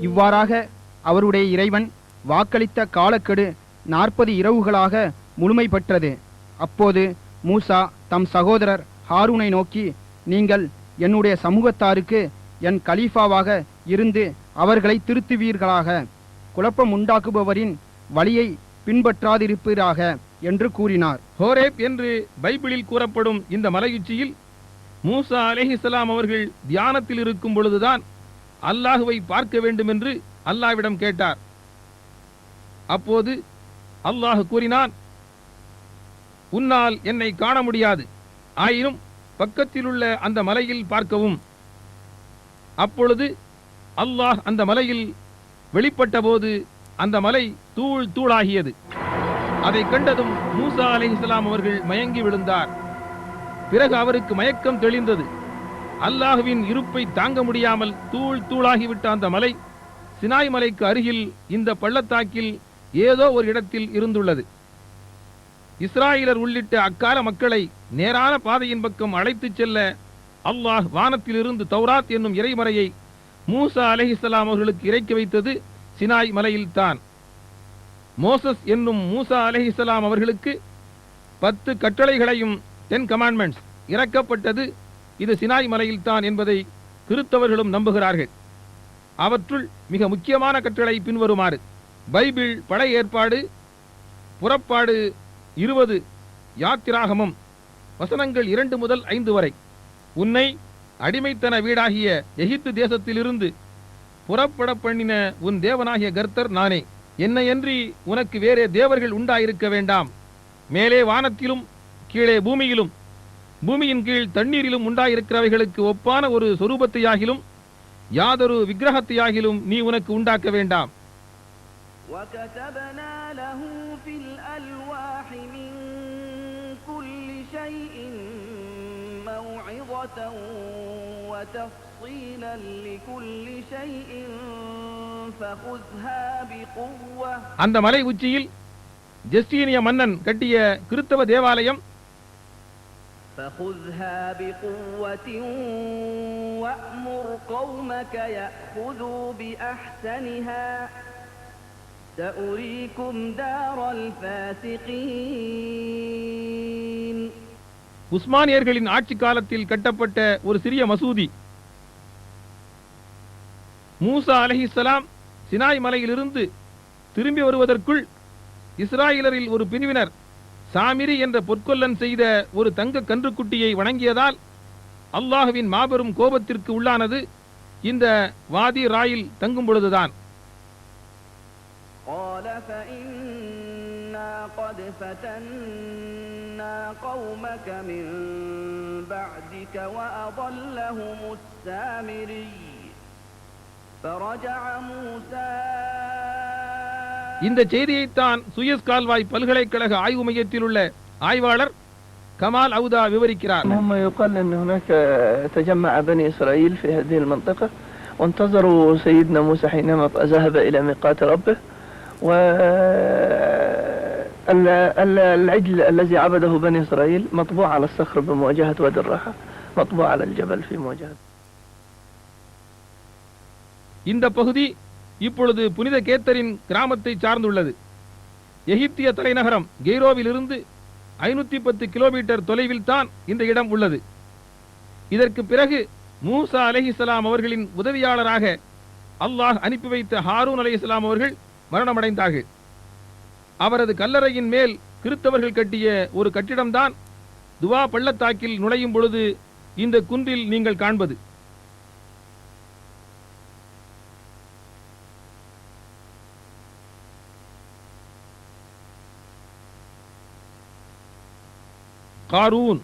இவ்வாறாக அவருடைய இறைவன் வாக்களித்த காலக்கெடு 40 இரவுகளாக முழுமை பெற்றது. அப்போது மூசா தம் சகோதரர் ஹாரூனை நோக்கி, நீங்கள் என்னுடைய சமூகத்தாருக்கு என் கலீஃபாவாக இருந்து அவர்களை திருத்துவீர்களாக, குழப்பம் உண்டாக்குபவரின் வழியை பின்பற்றாதிருப்பீராக என்று கூறினார். ஹோரேப் என்று பைபிளில் கூறப்படும் இந்த மலையுச்சியில் மூசா அலைஹிஸ்ஸலாம் அவர்கள் தியானத்தில் இருக்கும் பொழுதுதான் அல்லாஹுவை பார்க்க வேண்டும் என்று அல்லாஹ்விடம் கேட்டார். அப்போது அல்லாஹ் கூறினான், உன்னால் என்னை காண முடியாது, ஆயினும் பக்கத்திலுள்ள அந்த மலையில் பார்க்கவும். அப்பொழுது அல்லாஹ் அந்த மலையில் வெளிப்பட்ட போது அந்த மலை தூள் தூளாகியது. அதை கண்டதும் மூசா அலைஹிஸ்ஸலாம் அவர்கள் மயங்கி விழுந்தார். பிறகு அவருக்கு மயக்கம் தெளிந்தது. அல்லாஹுவின் இருப்பை தாங்க முடியாமல் தூள் தூளாகிவிட்ட அந்த மலை சினாய் மலைக்கு அருகில் இந்த பள்ளத்தாக்கில் ஏதோ ஒரு இடத்தில் இருந்துள்ளது. இஸ்ராயலர் உள்ளிட்ட அக்கால மக்களை நேரான பாதையின் பக்கம் அழைத்துச் செல்ல அல்லாஹ் வானத்திலிருந்து தௌராத் என்னும் இறைமறையை மூசா அலைஹிஸ்ஸலாம் அவர்களுக்கு இறக்கி வைத்தது சினாய் மலையில்தான். மோசஸ் என்னும் மூசா அலைஹிஸ்ஸலாம் அவர்களுக்கு 10 கட்டளைகளையும் 10 கமாண்ட்மெண்ட்ஸ் இறக்கப்பட்டது இது சினாய் மலையில்தான் என்பதை கிறிஸ்தவர்களும் நம்புகிறார்கள். அவற்றுள் மிக முக்கியமான கட்டளை பின்வருமாறு: பைபிள் பழைய ஏற்பாடு, புறப்பாடு 20, யாத்திராகமம் வசனங்கள் 2 முதல் 5 வரை. உன்னை அடிமைத்தன வீடாகிய எகிப்து தேசத்திலிருந்து புறப்பட பண்ணின உன் தேவனாகிய கர்த்தர் நானே. என்னையன்றி உனக்கு வேறே தேவர்கள் உண்டாயிருக்க வேண்டாம். மேலே வானத்திலும் கீழே பூமியிலும் பூமியின் கீழ் தண்ணீரிலும் உண்டாயிருக்கிறவைகளுக்கு ஒப்பான ஒரு சொரூபத்தையாகிலும் யாதொரு விக்கிரகத்தையாகிலும் நீ உனக்கு உண்டாக்க வேண்டாம். وَكَتَبْنَا لَهُ فِي الْأَلْوَاحِ مِنْ كُلِّ شَيْءٍ مَوْعِظَةً وَتَفْصِيلًا لِكُلِّ شَيْءٍ فَخُذْهَا بِقُوَّةٍ. அந்த மலை உச்சியில் ஜஸ்டீனிய மன்னன் கட்டிய கிறிஸ்தவ தேவாலயம் فَخُذْهَا بِقُوَّةٍ وَأْمُرْ قَوْمَكَ يَأْخُذُوا بِأَحْسَنِهَا سَأُرِيكُمْ دَارَ الْفَاسِقِينَ. உஸ்மானியர்களின் ஆட்சி காலத்தில் கட்டப்பட்ட ஒரு சிறிய மசூதி. மூசா அலைஹிஸ்ஸலாம் சினாய் மலையிலிருந்து திரும்பி வருவதற்குள் இஸ்ராயலரில் ஒரு பிரிவினர் சாமிரி என்ற பொற்கொல்லன் செய்த ஒரு தங்க கன்றுக்குட்டியை வணங்கியதால் அல்லாஹுவின் மாபெரும் கோபத்திற்கு உள்ளானது இந்த வாதி ராயில் தங்கும் பொழுதுதான். قال فإنا قد فتنا قومك من بعدك وأضلهم السامري فرجع موسى. இந்த செய்தியைத்தான் சுயஸ் கால்வாய் பல்கலைக்கழக ஆய்வு மையத்தில் உள்ள ஆய்வாளர் கமால் அவுதா விவரிக்கிறார். هم يقال أن هناك تجمع بني إسرائيل في هذه المنطقة وانتظروا سيدنا موسى حينما ذهب إلى ميقات ربه والعجل الذي عبده بني إسرائيل مطبوع على الصخر بمواجهة وادي الراحة مطبوع على الجبل في مواجهة. இந்த பகுதி இப்பொழுது புனித கேத்தரின் கிராமத்தை சார்ந்துள்ளது. எகிப்திய தலைநகரம் கெய்ரோவிலிருந்து 510 கிலோமீட்டர் தொலைவில் தான் இந்த இடம் உள்ளது. இதற்கு பிறகு மூசா அலைஹிஸ்ஸலாம் அவர்களின் உதவியாளராக அல்லாஹ் அனுப்பி வைத்த ஹாரூன் அலைஹிஸ்ஸலாம் அவர்கள் மரணமடைந்தார்கள். அவரது கல்லறையின் மேல் கிறிஸ்தவர்கள் கட்டிய ஒரு கட்டிடம்தான் துவா பள்ளத்தாக்கில் நுழையும் பொழுது இந்த குன்றில் நீங்கள் காண்பது. காரூன்.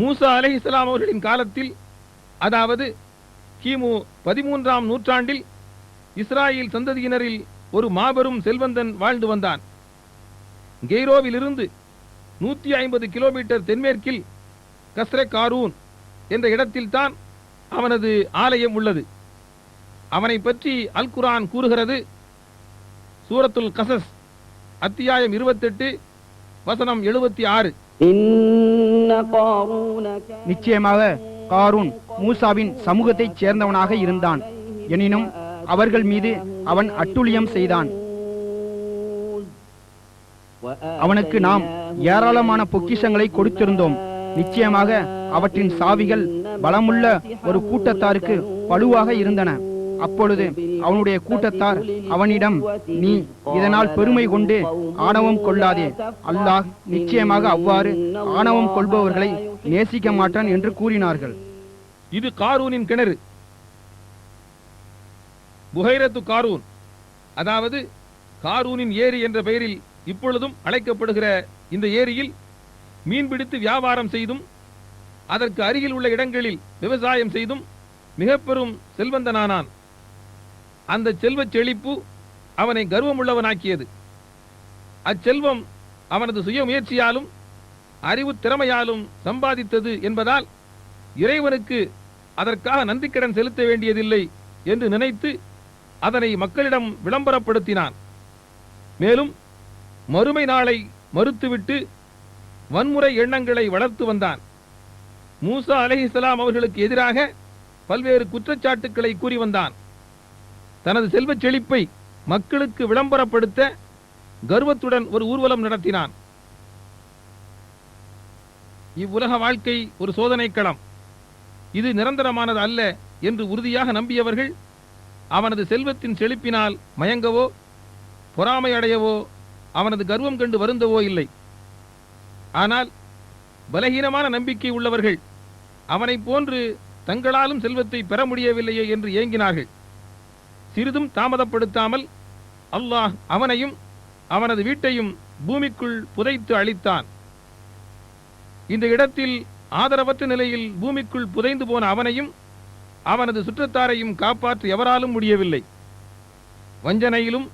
மூசா அலைஹிஸ்ஸலாம் அவர்களின் காலத்தில், அதாவது கிமு 13ஆம் நூற்றாண்டில் இஸ்ராயேல் சந்ததியினரில் ஒரு மாபெரும் செல்வந்தன் வாழ்ந்து வந்தான். கெய்ரோவிலிருந்து 150 கிலோமீட்டர் தென்மேற்கில் கஸ்ரே காரூன் என்ற இடத்தில்தான் அவனது ஆலயம் உள்ளது. அவனை பற்றி அல் குர்ஆன் கூறுகிறது. சூரத்துல் கசஸ் அத்தியாயம் 28 வசனம் 76. நிச்சயமாக காரூன் மூசாவின் சமூகத்தைச் சேர்ந்தவனாக இருந்தான். எனினும் அவர்கள் மீது அவன் அட்டுழியம் செய்தான். அவனுக்கு நாம் ஏராளமான பொக்கிஷங்களை கொடுத்திருந்தோம். நிச்சயமாக அவற்றின் சாவிகள் பலமுள்ள ஒரு கூட்டத்தாருக்கு பழுவாக இருந்தன. அப்பொழுது அவனுடைய கூட்டத்தார் அவனிடம், நீ இதனால் பெருமை கொண்டு ஆணவம் கொள்ளாதே, அல்லாஹ் நிச்சயமாக அவ்வாறு ஆணவம் கொள்பவர்களை நேசிக்க மாட்டான் என்று கூறினார்கள். இது காரூனின் கிணறு, புகைரத்து காரூன், அதாவது காரூனின் ஏரி என்ற பெயரில் இப்பொழுதும் அழைக்கப்படுகிற இந்த ஏரியில் மீன்பிடித்து வியாபாரம் செய்தும் அதற்கு அருகில் உள்ள இடங்களில் விவசாயம் செய்தும் மிக பெரும் செல்வந்தனானான். அந்த செல்வச் செழிப்பு அவனை கர்வமுள்ளவனாக்கியது. அச்செல்வம் அவனது சுய முயற்சியாலும் அறிவு திறமையாலும் சம்பாதித்தது என்பதால் இறைவனுக்கு அதற்காக நன்றிக்கடன் செலுத்த வேண்டியதில்லை என்று நினைத்து அதனை மக்களிடம் விளம்பரப்படுத்தினான். மேலும் மறுமை நாளை மறுத்துவிட்டு வன்முறை எண்ணங்களை வளர்த்து வந்தான். மூசா அலைஹிஸ்ஸலாம் அவர்களுக்கு எதிராக பல்வேறு குற்றச்சாட்டுக்களை கூறி வந்தான். தனது செல்வச் செழிப்பை மக்களுக்கு விளம்பரப்படுத்த கர்வத்துடன் ஒரு ஊர்வலம் நடத்தினான். இவ்வுலக வாழ்க்கை ஒரு சோதனை களம், இது நிரந்தரமானது அல்ல என்று உறுதியாக நம்பியவர்கள் அவனது செல்வத்தின் செழிப்பினால் மயங்கவோ பொறாமை அடையவோ அவனது கர்வம் கண்டு வருந்தவோ இல்லை. ஆனால் பலகீனமான நம்பிக்கை உள்ளவர்கள் அவனை போன்று தங்களாலும் செல்வத்தை பெற முடியவில்லையே என்று ஏங்கினார்கள். சிறிதும் தாமதப்படுத்தாமல் அல்லாஹ் அவனையும் அவனது வீட்டையும் பூமிக்குள் புதைத்து அழித்தான். இந்த இடத்தில் ஆதரவற்ற நிலையில் பூமிக்குள் புதைந்து போன அவனையும் அவனது சுற்றத்தாரையும் காப்பாற்ற எவராலும் முடியவில்லை. வஞ்சனையிலும்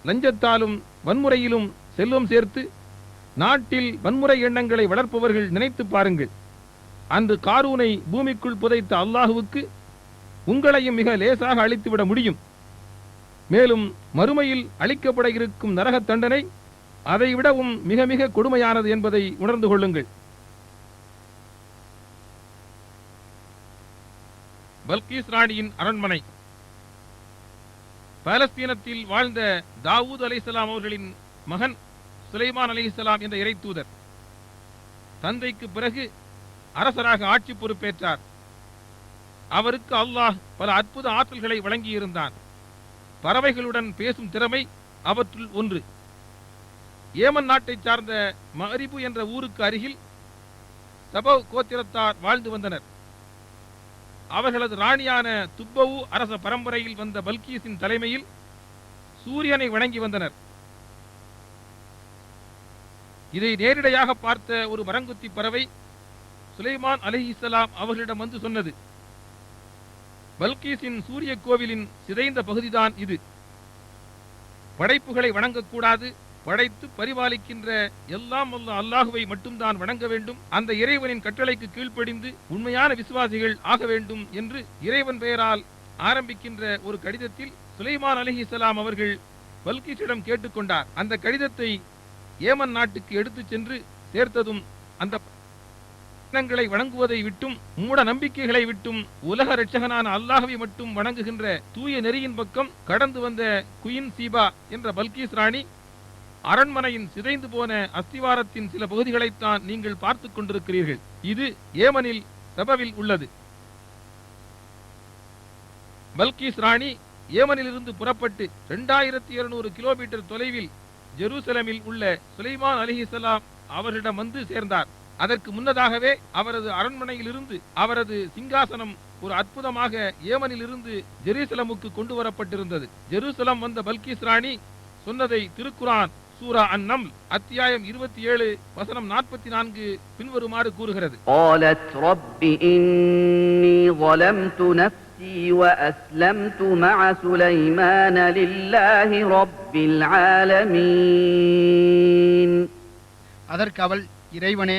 லஞ்சத்தாலும் வன்முறையிலும் செல்வம் சேர்த்து நாட்டில் வன்முறை எண்ணங்களை வளர்ப்பவர்கள் நினைத்து பாருங்கள். அன்று காரூனை பூமிக்குள் புதைத்த அல்லாஹுவுக்கு உங்களையும் மிக லேசாக அழித்துவிட முடியும். மேலும் மறுமையில் அளிக்கப்பட இருக்கும் நரக தண்டனை அதைவிடவும் மிக மிக கொடுமையானது என்பதை உணர்ந்து கொள்ளுங்கள். பல்கீஸ் ராணியின் அரண்மனை. பாலஸ்தீனத்தில் வாழ்ந்த தாவூத் அலைஹிஸ்ஸலாம் அவர்களின் மகன் சுலைமான் அலைஹிஸ்ஸலாம் என்ற இறைத்தூதர் தந்தைக்கு பிறகு அரசராக ஆட்சி பொறுப்பேற்றார். அவருக்கு அல்லாஹ் பல அற்புத ஆற்றல்களை வழங்கியிருந்தான். பறவைகளுடன் பேசும் திறமை அவற்றுள் ஒன்று. ஏமன் நாட்டைச் சார்ந்த மஹரிபு என்ற ஊருக்கு அருகில் சபவ் கோத்திரத்தார் வாழ்ந்து வந்தனர். அவர்களது ராணியான துப்பவு அரச பரம்பரையில் வந்த பல்கீஸின் தலைமையில் சூரியனை வணங்கி வந்தனர். இதை நேரிடையாக பார்த்த ஒரு மரங்குத்தி பறவை சுலைமான் அலைஹிஸ்ஸலாம் அவர்களிடம் வந்து சொன்னது, பல்கீஸின் சூரிய கோவிலின் சிதைந்த பகுதிதான் இது. படைப்புகளை வணங்கக்கூடாது, படைத்து பரிபாலிக்கின்ற எல்லாம் வல்ல அல்லாஹுவை மட்டும்தான் வணங்க வேண்டும். அந்த இறைவனின் கட்டளைக்கு கீழ்ப்படிந்து உண்மையான விசுவாசிகள் ஆக வேண்டும் என்று இறைவன் பெயரால் ஆரம்பிக்கின்ற ஒரு கடிதத்தில் சுலைமான் அலைஹிஸ்ஸலாம் அவர்கள் பல்கீஸிடம் கேட்டுக்கொண்டார். அந்த கடிதத்தை ஏமன் நாட்டுக்கு எடுத்துச் சென்று சேர்த்ததும் அந்த ங்களை வணங்குவதை விட்டும் மூட நம்பிக்கைகளை விட்டும் உலக இரட்சகனான அல்லாஹ்வை மட்டும் வணங்குகின்ற தூய நெறியின் பக்கம் கடந்து வந்த குயின் சீபா என்ற பல்கீஸ் ராணி அரண்மனையின் சிதைந்து போன அஸ்திவாரத்தின் சில பகுதிகளைத்தான் நீங்கள் பார்த்துக் கொண்டிருக்கிறீர்கள். இது ஏமனில் சபவில் உள்ளது. பல்கீஸ் ராணி ஏமனிலிருந்து புறப்பட்டு 2200 கிலோமீட்டர் தொலைவில் ஜெருசலமில் உள்ள சுலைமான் அலைஹிஸ்ஸலாம் அவரிடம் வந்து சேர்ந்தார். அதற்கு முன்னதாகவே அவரது அரண்மனையிலிருந்து அவரது சிங்காசனம் ஒரு அற்புதமாக ஏமனிலிருந்து ஜெருசலமுக்கு கொண்டு வரப்பட்டிருந்தது. ஜெருசலம் வந்த பல்கீஸ் ராணி சொன்னதை திருக்குரான் சூரா அன்-நம்ல் அத்தியாயம் 27 வசனம் 44 பின்வருமாறு கூறுகிறது. قالت رب إني ظلمت نفسي وأسلمت مع سليمان لله رب العالمين. அதற்கு அவள், இறைவனே,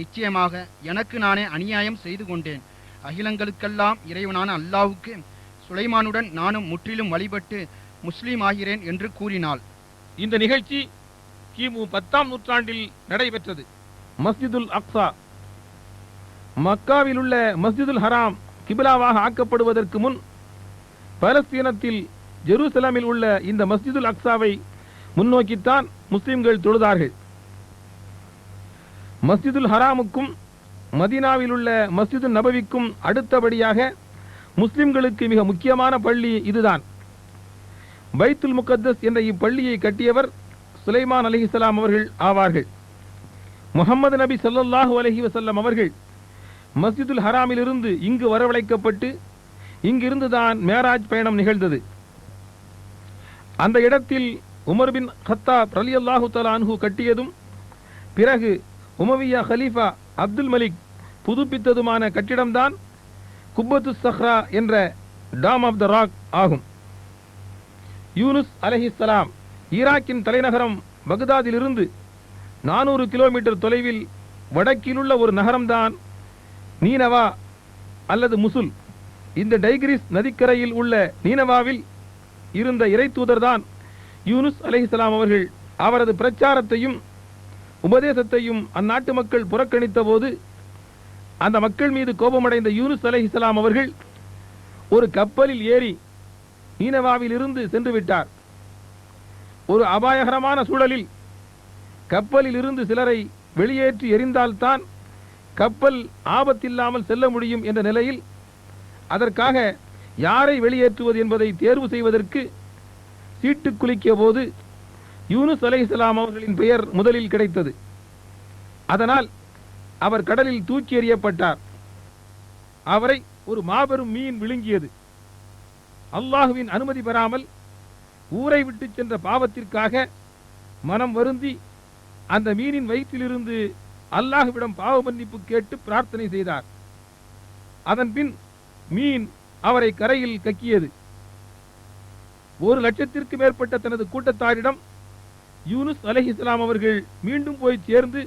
நிச்சயமாக எனக்கு நானே அநியாயம் செய்து கொண்டேன். அகிலங்களுக்கெல்லாம் இறைவனான அல்லாஹ்வுக்கு சுலைமானுடன் நானும் முற்றிலும் வழிபட்டு முஸ்லீம் ஆகிறேன் என்று கூறினாள். இந்த நிகழ்ச்சி கிமு 10ஆம் நூற்றாண்டில் நடைபெற்றது. மஸ்ஜிதுல் அக்ஸா மக்காவில் உள்ள மஸ்ஜிதுல் ஹராம் கிபிலாவாக ஆக்கப்படுவதற்கு முன் பலஸ்தீனத்தில் ஜெருசலமில் உள்ள இந்த மஸ்ஜிதுல் அக்ஸாவை முன்னோக்கித்தான் முஸ்லிம்கள் தொழுதார்கள். மஸ்ஜிதுல் ஹராமுக்கும் மதீனாவில் உள்ள மஸ்ஜிது நபவிக்கும் அடுத்தபடியாக முஸ்லிம்களுக்கு மிக முக்கியமான பள்ளி இதுதான். பைத்துல் முகத்தஸ் என்ற இப்பள்ளியை கட்டியவர் சுலைமான் அலைஹிஸ்ஸலாம் அவர்கள் ஆவார்கள். முஹம்மது நபி ஸல்லல்லாஹு அலைஹி வஸல்லம் அவர்கள் மஸ்ஜிதுல் ஹராமிலிருந்து இங்கு வரவழைக்கப்பட்டு இங்கிருந்துதான் மேராஜ் பயணம் நிகழ்ந்தது. அந்த இடத்தில் உமர் பின் கத்தாப் ரலியல்லாஹு தஆலா அன்ஹு கட்டியதும் பிறகு உமவியா கலீஃபா அப்துல் மலிக் புதுப்பித்ததுமான கட்டிடம்தான் குப்பத்து சஹ்ரா என்ற டாம் ஆஃப் த ராக் ஆகும். யூனுஸ் அலைஹிஸ்ஸலாம் ஈராக்கின் தலைநகரம் பக்தாதிலிருந்து 400 கிலோமீட்டர் தொலைவில் வடக்கிலுள்ள ஒரு நகரம்தான் நீனவா அல்லது முசுல். இந்த டைகிரிஸ் நதிக்கரையில் உள்ள நீனவாவில் இருந்த இறை தூதர்தான் யூனுஸ் அலைஹிஸ்ஸலாம் அவர்கள். அவரது பிரச்சாரத்தையும் உபதேசத்தையும் அந்நாட்டு மக்கள் புறக்கணித்த போது அந்த மக்கள் மீது கோபமடைந்த யூனுஸ் அலைஹிஸ்ஸலாம் அவர்கள் ஒரு கப்பலில் ஏறி நீனவாவில் இருந்து சென்று விட்டார். ஒரு அபாயகரமான சூழலில் கப்பலில் இருந்து சிலரை வெளியேற்றி எறிந்தால்தான் கப்பல் ஆபத்தில்லாமல் செல்ல முடியும் என்ற நிலையில் அதற்காக யாரை வெளியேற்றுவது என்பதை தேர்வு செய்வதற்கு சீட்டு குலுக்கிய போது யூனுஸ் அலைஹிஸ்ஸலாம் அவர்களின் பெயர் முதலில் கிடைத்தது. அதனால் அவர் கடலில் தூக்கி எறியப்பட்டார். அவரை ஒரு மாபெரும் மீன் விழுங்கியது. அல்லாஹுவின் அனுமதி பெறாமல் ஊரை விட்டு சென்ற பாவத்திற்காக மனம் வருந்தி அந்த மீனின் வயிற்றிலிருந்து அல்லாஹுவிடம் பாவ மன்னிப்பு கேட்டு பிரார்த்தனை செய்தார். அதன் பின் மீன் அவரை கரையில் கக்கியது. 1,00,000 மேற்பட்ட தனது கூட்டத்தாரிடம் யூனுஸ் அலைஹிஸ்ஸலாம் அவர்கள் மீண்டும் போய் சேர்ந்து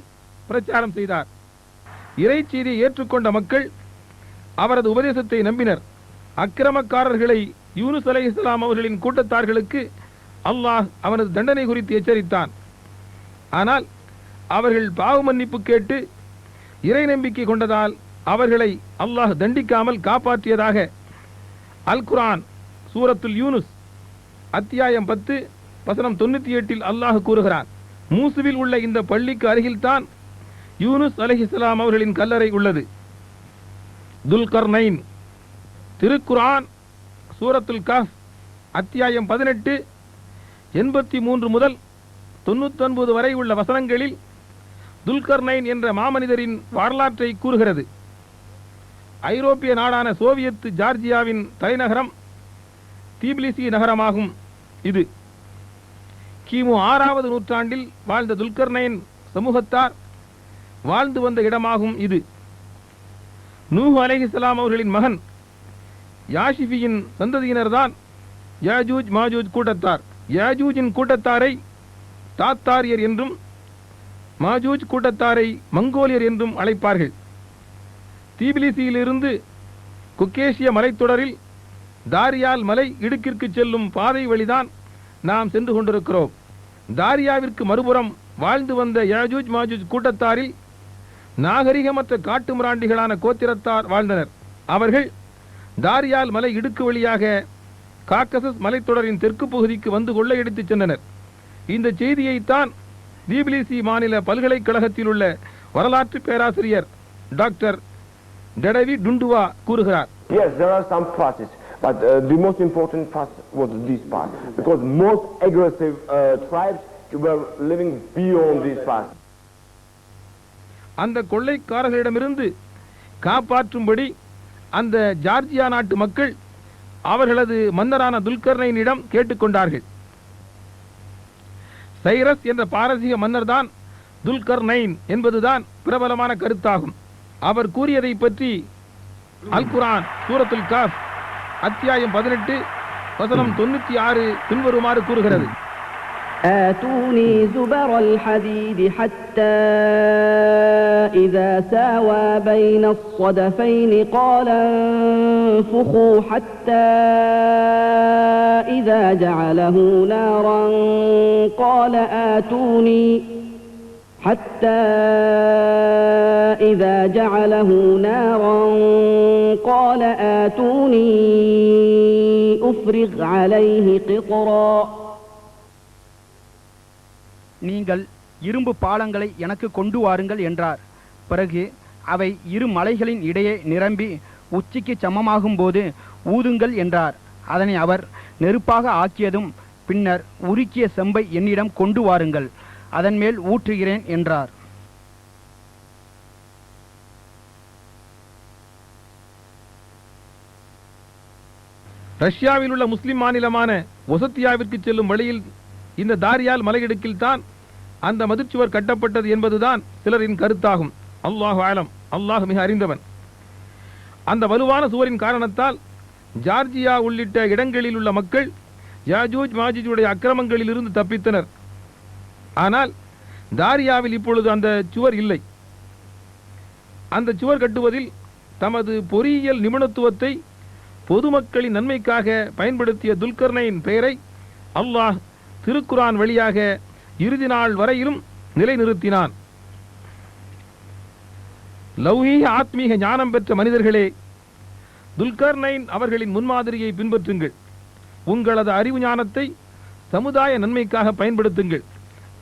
பிரச்சாரம் செய்தார். இறை செய்தியை ஏற்றுக்கொண்ட மக்கள் அவரது உபதேசத்தை நம்பினர். அக்கிரமக்காரர்களை யூனுஸ் அலைஹிஸ்ஸலாம் அவர்களின் கூட்டத்தார்களுக்கு அல்லாஹ் அவனது தண்டனை குறித்து எச்சரித்தான். ஆனால் அவர்கள் பாவ மன்னிப்பு கேட்டு இறை நம்பிக்கை கொண்டதால் அவர்களை அல்லாஹ் தண்டிக்காமல் காப்பாற்றியதாக அல் குர்ஆன் சூரத்துல் யூனுஸ் அத்தியாயம் 10 வசனம் 98 அல்லாஹ் கூறுகிறான். மூசுவில் உள்ள இந்த பள்ளிக்கு அருகில்தான் யூனுஸ் அலைஹிஸ்ஸலாம் அவர்களின் கல்லறை உள்ளது. துல்கர்னைன் திருக்குர்ஆன் சூரத்துல் கஹ்ஃப் அத்தியாயம் 18 83 முதல் 99 வரை உள்ள வசனங்களில் துல்கர்னைன் என்ற மாமனிதரின் வரலாற்றை கூறுகிறது. ஐரோப்பிய நாடான சோவியத் ஜார்ஜியாவின் தலைநகரம் தீப்லிசி நகரமாகும். இது கிமு 6வது நூற்றாண்டில் வாழ்ந்த துல்கர்னைன் சமூகத்தார் வாழ்ந்து வந்த இடமாகும். இது நூஹ் அலைஹிஸ்ஸலாம் அவர்களின் மகன் யாஷிஃபியின் சந்ததியினர்தான் யாஜூஜ் மாஜூஜ் கூட்டத்தார். யாஜூஜின் கூட்டத்தாரை தாத்தாரியர் என்றும் மாஜூஜ் கூட்டத்தாரை மங்கோலியர் என்றும் அழைப்பார்கள். தீபிலிசியிலிருந்து குக்கேஷிய மலைத்தொடரில் தாரியால் மலை இடுக்கிற்கு செல்லும் பாதை வழிதான் நாம் சென்று கொண்டிருக்கிறோம். தாரியாவிற்கு மறுபுறம் வாழ்ந்து வந்த யாஜூஜ் மாஜூஜ் கூட்டத்தாரில் நாகரிகமற்ற காட்டு மிராண்டிகளான கோத்திரத்தார் வாழ்ந்தனர். அவர்கள் தாரியால் மலை இடுக்கு வழியாக காக்கசஸ் மலைத்தொடரின் தெற்கு பகுதிக்கு வந்து கொள்ளையடித்துச் சென்றனர். இந்த செய்தியைத்தான் தீபிலிசி மாநில பல்கலைக்கழகத்தில் உள்ள வரலாற்று பேராசிரியர் டாக்டர் டெடவி டுண்டுவா கூறுகிறார். Yes, there are some parts, but the most important part was this part, because most aggressive tribes were living beyond this part. அந்த கொள்ளைக்காரர்களிடமிருந்து காப்பாற்றும்படி அந்த ஜார்ஜியா நாட்டு மக்கள் அவர்களது மன்னரான துல்கர்னைனிடம் கேட்டுக்கொண்டார்கள். சைரஸ் என்ற பாரசீக மன்னர் தான் துல்கர்னைன் என்பதுதான் பிரபலமான கருத்தாகும். அவர் கூறியதை பற்றி அல் குர்ஆன் சூரத்துல் கஹ்ஃப் அத்தியாயம் 18 வசனம் 96 பின்வருமாறு கூறுகிறது. آتوني زبر الحديد حتى إذا ساوى بين الصدفين قال انفخوا حتى إذا جعله نارا قال حتى إذا جعله نارا قال آتوني أفرغ عليه قطرا. நீங்கள் இரும்பு பாலங்களை எனக்கு கொண்டு வாருங்கள் என்றார். பிறகு அவை இரு மலைகளின் இடையே நிரம்பி உச்சிக்கு சமமாகும் போது ஊதுங்கள் என்றார். அதனை அவர் நெருப்பாக ஆக்கியதும் பின்னர் உருக்கிய செம்பை என்னிடம் கொண்டு வாருங்கள், அதன் மேல் ஊற்றுகிறேன் என்றார். ரஷ்யாவில் உள்ள முஸ்லிம் மாநிலமான ஒசத்தியாவிற்கு செல்லும் வழியில் இந்த தாரியால் மலையிடுக்கில் தான் அந்த மதிர்ச்சுவர் கட்டப்பட்டது என்பதுதான் சிலரின் கருத்தாகும். அல்லாஹு ஆலம், அல்லாஹ் மிக அறிந்தவன். அந்த வலுவான சுவரின் காரணத்தால் ஜார்ஜியா உள்ளிட்ட இடங்களில் உள்ள மக்கள் யாஜூஜ் மாஜூஜுடைய அக்கிரமங்களில் இருந்து தப்பித்தனர். ஆனால் தாரியாவில் இப்பொழுது அந்த சுவர் இல்லை. அந்த சுவர் கட்டுவதில் தமது பொறியியல் நிபுணத்துவத்தை பொதுமக்களின் நன்மைக்காக பயன்படுத்திய துல்கர்னையின் பெயரை அல்லாஹ் திருக்குரான் வழியாக இறுதி நாள் வரையிலும் நிலைநிறுத்தினான். லௌகீக ஆத்மீக ஞானம் பெற்ற மனிதர்களே, துல்கர்னைன் அவர்களின் முன்மாதிரியை பின்பற்றுங்கள். உங்களது அறிவு ஞானத்தை சமுதாய நன்மைக்காக பயன்படுத்துங்கள்.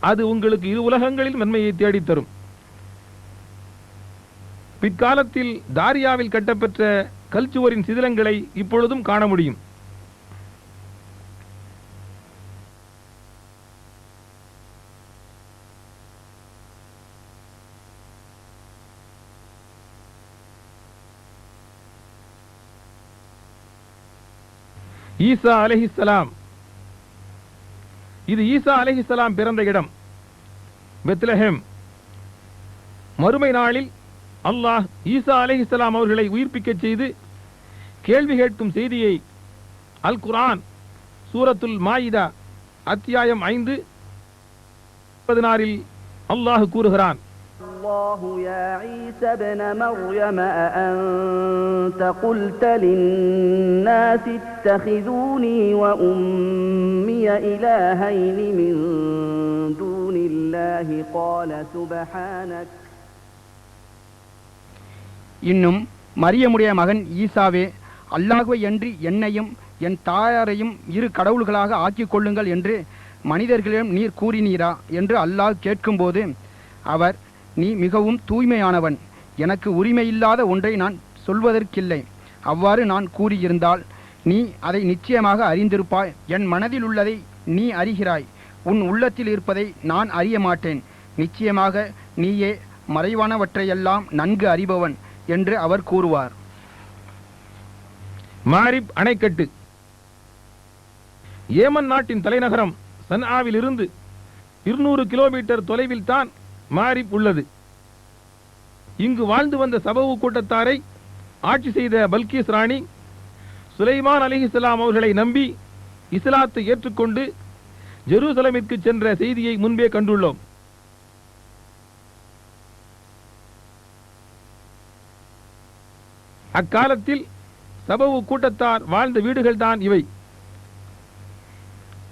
அது உங்களுக்கு இரு உலகங்களில் நன்மையை தேடித்தரும். பிற்காலத்தில் தாரியாவில் கட்டப்பெற்ற கல்சுவரின் சிதிலங்களை இப்பொழுதும் காண முடியும். ஈசா அலைஹிஸ்ஸலாம், இது ஈசா அலைஹிஸ்ஸலாம் பிறந்த இடம் பெத்லஹேம். மறுமை நாளில் அல்லாஹ் ஈசா அலைஹிஸ்ஸலாம் அவர்களை உயிர்ப்பிக்கச் செய்து கேள்வி கேட்கும் செய்தியை அல் குர்ஆன் சூரத்துல் மாயிதா அத்தியாயம் 5:16 அல்லாஹ் கூறுகிறான். الله يا عيسى ابن مريم أأنت قلت للناس اتخذوني وأمي إلهين من دون الله قال سبحانك. இன்னும் மரியமுடைய மகன் ஈசாவே, அல்லாஹ்வை அன்றி என்னையும் என் தாயாரையும் இரு கடவுள்களாக ஆக்கிக் கொள்ளுங்கள் என்று மனிதர்களிடம் நீர் கூறினீரா என்று அல்லாஹ் கேட்கும்போது அவர், நீ மிகவும் தூய்மையானவன், எனக்கு உரிமையில்லாத ஒன்றை நான் சொல்வதற்கில்லை. அவ்வாறு நான் கூறியிருந்தால் நீ அதை நிச்சயமாக அறிந்திருப்பாய். என் மனதில் உள்ளதை நீ அறிகிறாய், உன் உள்ளத்தில் இருப்பதை நான் அறிய மாட்டேன். நிச்சயமாக நீயே மறைவானவற்றையெல்லாம் நன்கு அறிபவன் என்று அவர் கூறுவார். மாரிப் அணைக்கட்டு ஏமன் நாட்டின் தலைநகரம் சன்ஆவில் இருந்து 200 கிலோமீட்டர் தொலைவில் தான் மாரிப் உள்ளது. இங்கு வாழ்ந்து வந்த சபவு கூட்டத்தாரை ஆட்சி செய்த பல்கீஸ் ராணி சுலைமான் அலைஹிஸ்ஸலாம் அவர்களை நம்பி இஸ்லாத்தை ஏற்றுக்கொண்டு ஜெருசலமிற்கு சென்ற செய்தியை முன்பே கண்டுள்ளோம். அக்காலத்தில் சபவு கூட்டத்தார் வாழ்ந்த வீடுகள் தான் இவை.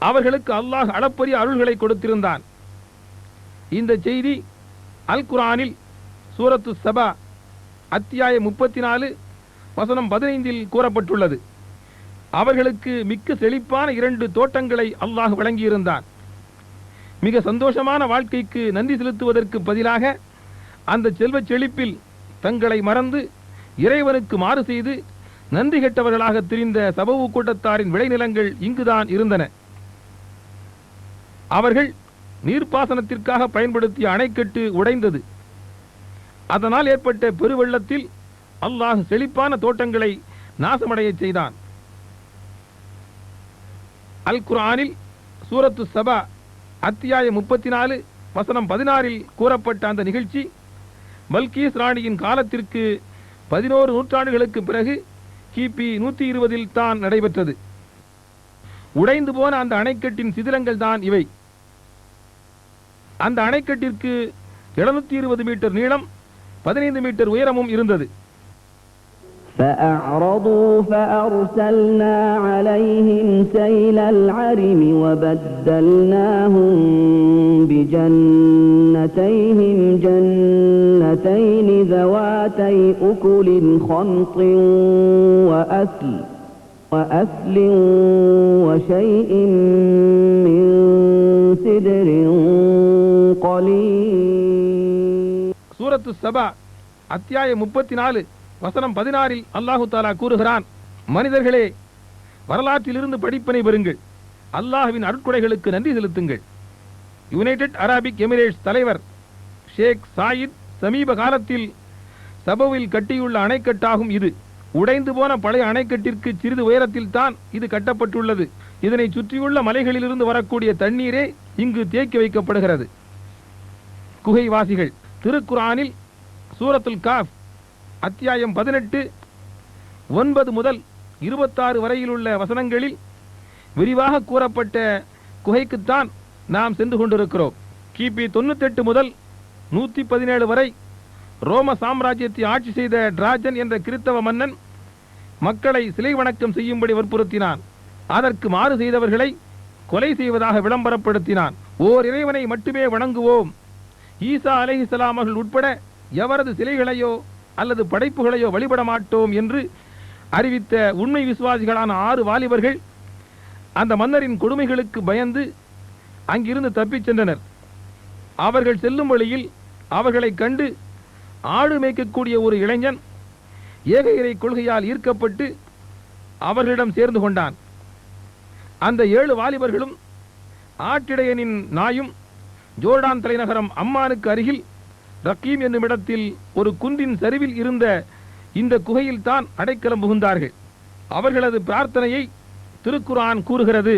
அவர்களுக்கு அல்லாஹ் அளப்பரிய அருள்களை கொடுத்திருந்தான். இந்த செய்தி அல் குர்ஆனில் சூரத்து சபா அத்தியாயம் 34:15 கூறப்பட்டுள்ளது. அவர்களுக்கு மிக்க செழிப்பான 2 தோட்டங்களை அல்லாஹ் வழங்கியிருந்தான். மிக சந்தோஷமான வாழ்க்கைக்கு நன்றி செலுத்துவதற்கு பதிலாக அந்த செல்வச் செழிப்பில் தங்களை மறந்து இறைவனுக்கு மாறு செய்து நன்றி கெட்டவர்களாக திரிந்த சபவு கூட்டத்தாரின் விளைநிலங்கள் இங்குதான் இருந்தன. அவர்கள் நீர்ப்பாசனத்திற்காக பயன்படுத்திய அணைக்கட்டு உடைந்தது. அதனால் ஏற்பட்ட பெருவெள்ளத்தில் அல்லாஹ் செழிப்பான தோட்டங்களை நாசமடைய செய்தான். அல் குர்ஆனில் சூரத்து சபா அத்தியாயம் 34:16 கூறப்பட்ட அந்த நிகழ்ச்சி பல்கீஸ் ராணியின் காலத்திற்கு 11 நூற்றாண்டுகளுக்கு பிறகு கிபி 120 தான் நடைபெற்றது. உடைந்து போன அந்த அணைக்கட்டின் சிதிலங்கள் தான் இவை. அந்த அணைக்கட்டிற்கு 720 மீட்டர் நீளம், 15 மீட்டர் உயரமும் இருந்தது. فأعرضوا فأرسلنا عليهم سيل العرم وبدلناهم بجنتيهم جنتين ذواتي أكل خمط وأثل وشيء من سدر قليل. சூரத்து சபா அத்தியாயம் 34 வசனம் 16 அல்லாஹு தாலா கூறுகிறான், மனிதர்களே, வரலாற்றிலிருந்து படிப்பினை பெறுங்கள், அல்லாஹ்வின் அருட்கொடைகளுக்கு நன்றி செலுத்துங்கள். யுனைடெட் அரபிக் எமிரேட்ஸ் தலைவர் ஷேக் சாயித் சமீப காலத்தில் சபவில் கட்டியுள்ள அணைக்கட்டாகும் இது. உடைந்து போன பழைய அணைக்கட்டிற்கு சிறிது உயரத்தில் தான் இது கட்டப்பட்டுள்ளது. இதனை சுற்றியுள்ள மலைகளிலிருந்து வரக்கூடிய தண்ணீரே இங்கு தேக்கி வைக்கப்படுகிறது. குகைவாசிகள் திருக்குர்ஆனில் சூரத்துல் காஃப் அத்தியாயம் 18 9 முதல் 26 வரையிலுள்ள வசனங்களில் விரிவாக கூறப்பட்ட குகைக்குத்தான் நாம் சென்று கொண்டிருக்கிறோம். கிபி 98 முதல் 117 வரை ரோம சாம்ராஜ்யத்தை ஆட்சி செய்த டிராஜன் என்ற கிறித்தவ மன்னன் மக்களை சிலை வணக்கம் செய்யும்படி வற்புறுத்தினான். அதற்கு மாறு செய்தவர்களை கொலை செய்வதாக விளம்பரப்படுத்தினான். ஓர் இறைவனை மட்டுமே வணங்குவோம், ஈசா அலைஹிஸ்ஸலாம் அவர்கள் உட்பட எவரது சிலைகளையோ அல்லது படைப்புகளையோ வழிபட மாட்டோம் என்று அறிவித்த உண்மை விசுவாசிகளான 6 வாலிபர்கள் அந்த மன்னரின் கொடுமைகளுக்கு பயந்து அங்கிருந்து தப்பிச் சென்றனர். அவர்கள் செல்லும் வழியில் அவர்களை கண்டு ஆடு மேய்க்கக்கூடிய ஒரு இளைஞன் ஏக இறை கொள்கையால் ஈர்க்கப்பட்டு அவர்களிடம் சேர்ந்து கொண்டான். அந்த 7 வாலிபர்களும் ஆட்டிடையனின் நாயும் ஜோர்டான் தலைநகரம் அம்மானுக்கு அருகில் ரக்கீம் என்னும் இடத்தில் ஒரு குன்றின் சரிவில் இருந்த இந்த குகையில் தான் அடைக்கலம் புகுந்தார்கள். அவர்களது பிரார்த்தனையை திருக்குர்ஆன் கூறுகிறது.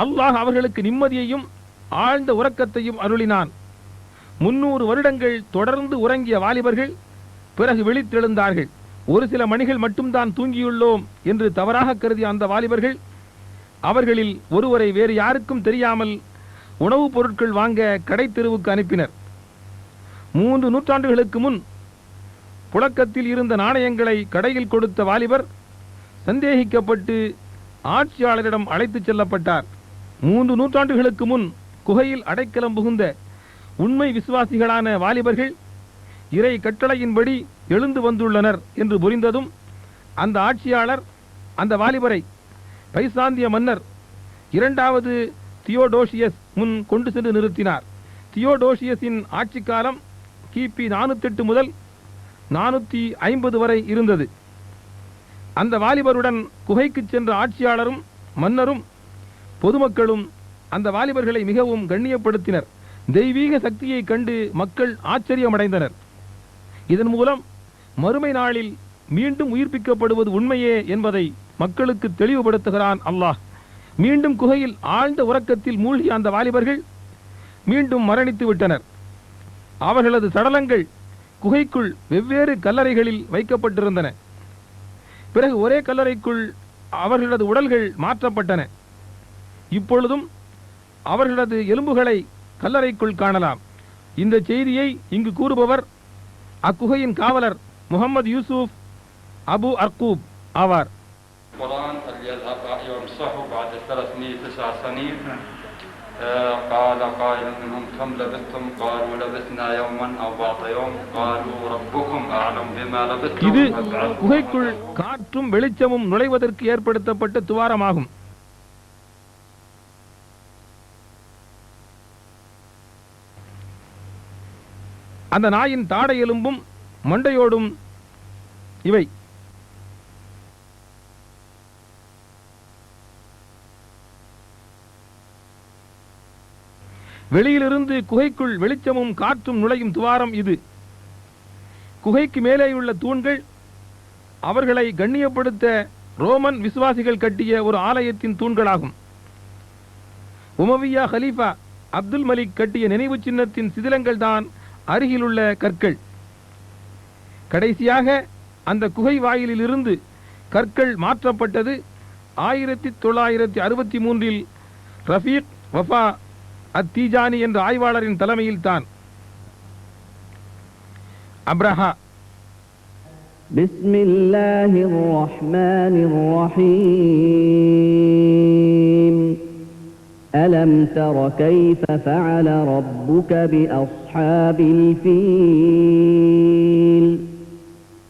அல்லாஹ் அவர்களுக்கு நிம்மதியையும் ஆழ்ந்த உறக்கத்தையும் அருளினான். 300 வருடங்கள் தொடர்ந்து உறங்கிய வாலிபர்கள் பிறகு விழித்தெழுந்தார்கள். ஒரு சில மணிகள் மட்டும்தான் தூங்கியுள்ளோம் என்று தவறாக கருதிய அந்த வாலிபர்கள் அவர்களில் ஒருவரை வேறு யாருக்கும் தெரியாமல் உணவுப் பொருட்கள் வாங்க கடை தெருவுக்கு அனுப்பினர். 3 நூற்றாண்டுகளுக்கு முன் புழக்கத்தில் இருந்த நாணயங்களை கடையில் கொடுத்த வாலிபர் சந்தேகிக்கப்பட்டு ஆட்சியாளரிடம் அழைத்துச் செல்லப்பட்டார். 3 நூற்றாண்டுகளுக்கு முன் குகையில் அடைக்கலம் புகுந்த உண்மை விசுவாசிகளான வாலிபர்கள் இறை கட்டளையின்படி எழுந்து வந்துள்ளனர் என்று புரிந்ததும் அந்த ஆட்சியாளர் அந்த வாலிபரை பைசாந்திய மன்னர் 2வது தியோடோசியஸ் முன் கொண்டு சென்று நிறுத்தினார். தியோடோசியஸின் ஆட்சி காலம் கிபி 408 முதல் 450 வரை இருந்தது. அந்த வாலிபருடன் குகைக்கு சென்ற ஆட்சியாளரும் மன்னரும் பொதுமக்களும் அந்த வாலிபர்களை மிகவும் கண்ணியப்படுத்தினர். தெய்வீக சக்தியை கண்டு மக்கள் ஆச்சரியமடைந்தனர். இதன் மூலம் மறுமை நாளில் மீண்டும் உயிர்ப்பிக்கப்படுவது உண்மையே என்பதை மக்களுக்கு தெளிவுபடுத்துகிறான் அல்லாஹ். மீண்டும் குகையில் ஆழ்ந்த உறக்கத்தில் மூழ்கிய அந்த வாலிபர்கள் மீண்டும் மரணித்து விட்டனர். அவர்களது சடலங்கள் குகைக்குள் வெவ்வேறு கல்லறைகளில் வைக்கப்பட்டிருந்தன. பிறகு ஒரே கல்லறைக்குள் அவர்களது உடல்கள் மாற்றப்பட்டன. இப்பொழுதும் அவர்களது எலும்புகளை கல்லறைக்குள் காணலாம். இந்த செய்தியை இங்கு கூறுபவர் அக்குகையின் காவலர் முகமது யூசுப் அபு அர்கூப் ஆவார். قال قائل منهم كم لبثتم قالوا لبثنا يوما أو بعض يوم قالوا ربكم أعلم بما لبثتم. இது குகைக்குள் காற்றும் வெளிச்சமும் நுழைவதற்கு ஏற்படுத்தப்பட்ட துவாரமாகும். அந்த நாயின் தாடை எலும்பும் மண்டையோடும் இவை. வெளியிலிருந்து குகைக்குள் வெளிச்சமும் காற்றும் நுழையும் துவாரம் இது. குகைக்கு மேலேயுள்ள தூண்கள் அவர்களை கண்ணியப்படுத்த ரோமன் விசுவாசிகள் கட்டிய ஒரு ஆலயத்தின் தூண்களாகும். உமவியா ஹலீஃபா அப்துல் மலிக் கட்டிய நினைவு சின்னத்தின் சிதிலங்கள் தான் அருகிலுள்ள கற்கள். கடைசியாக அந்த குகை வாயிலில் இருந்து கற்கள் மாற்றப்பட்டது 1963 ரஃபீக் வஃபா அத்தீஜானி என்ற ஆய்வாளரின் தலைமையில் தான். அப்ரஹா بسم الله الرحمن الرحيم ألم تر كيف فعل ربك بأصحاب الفيل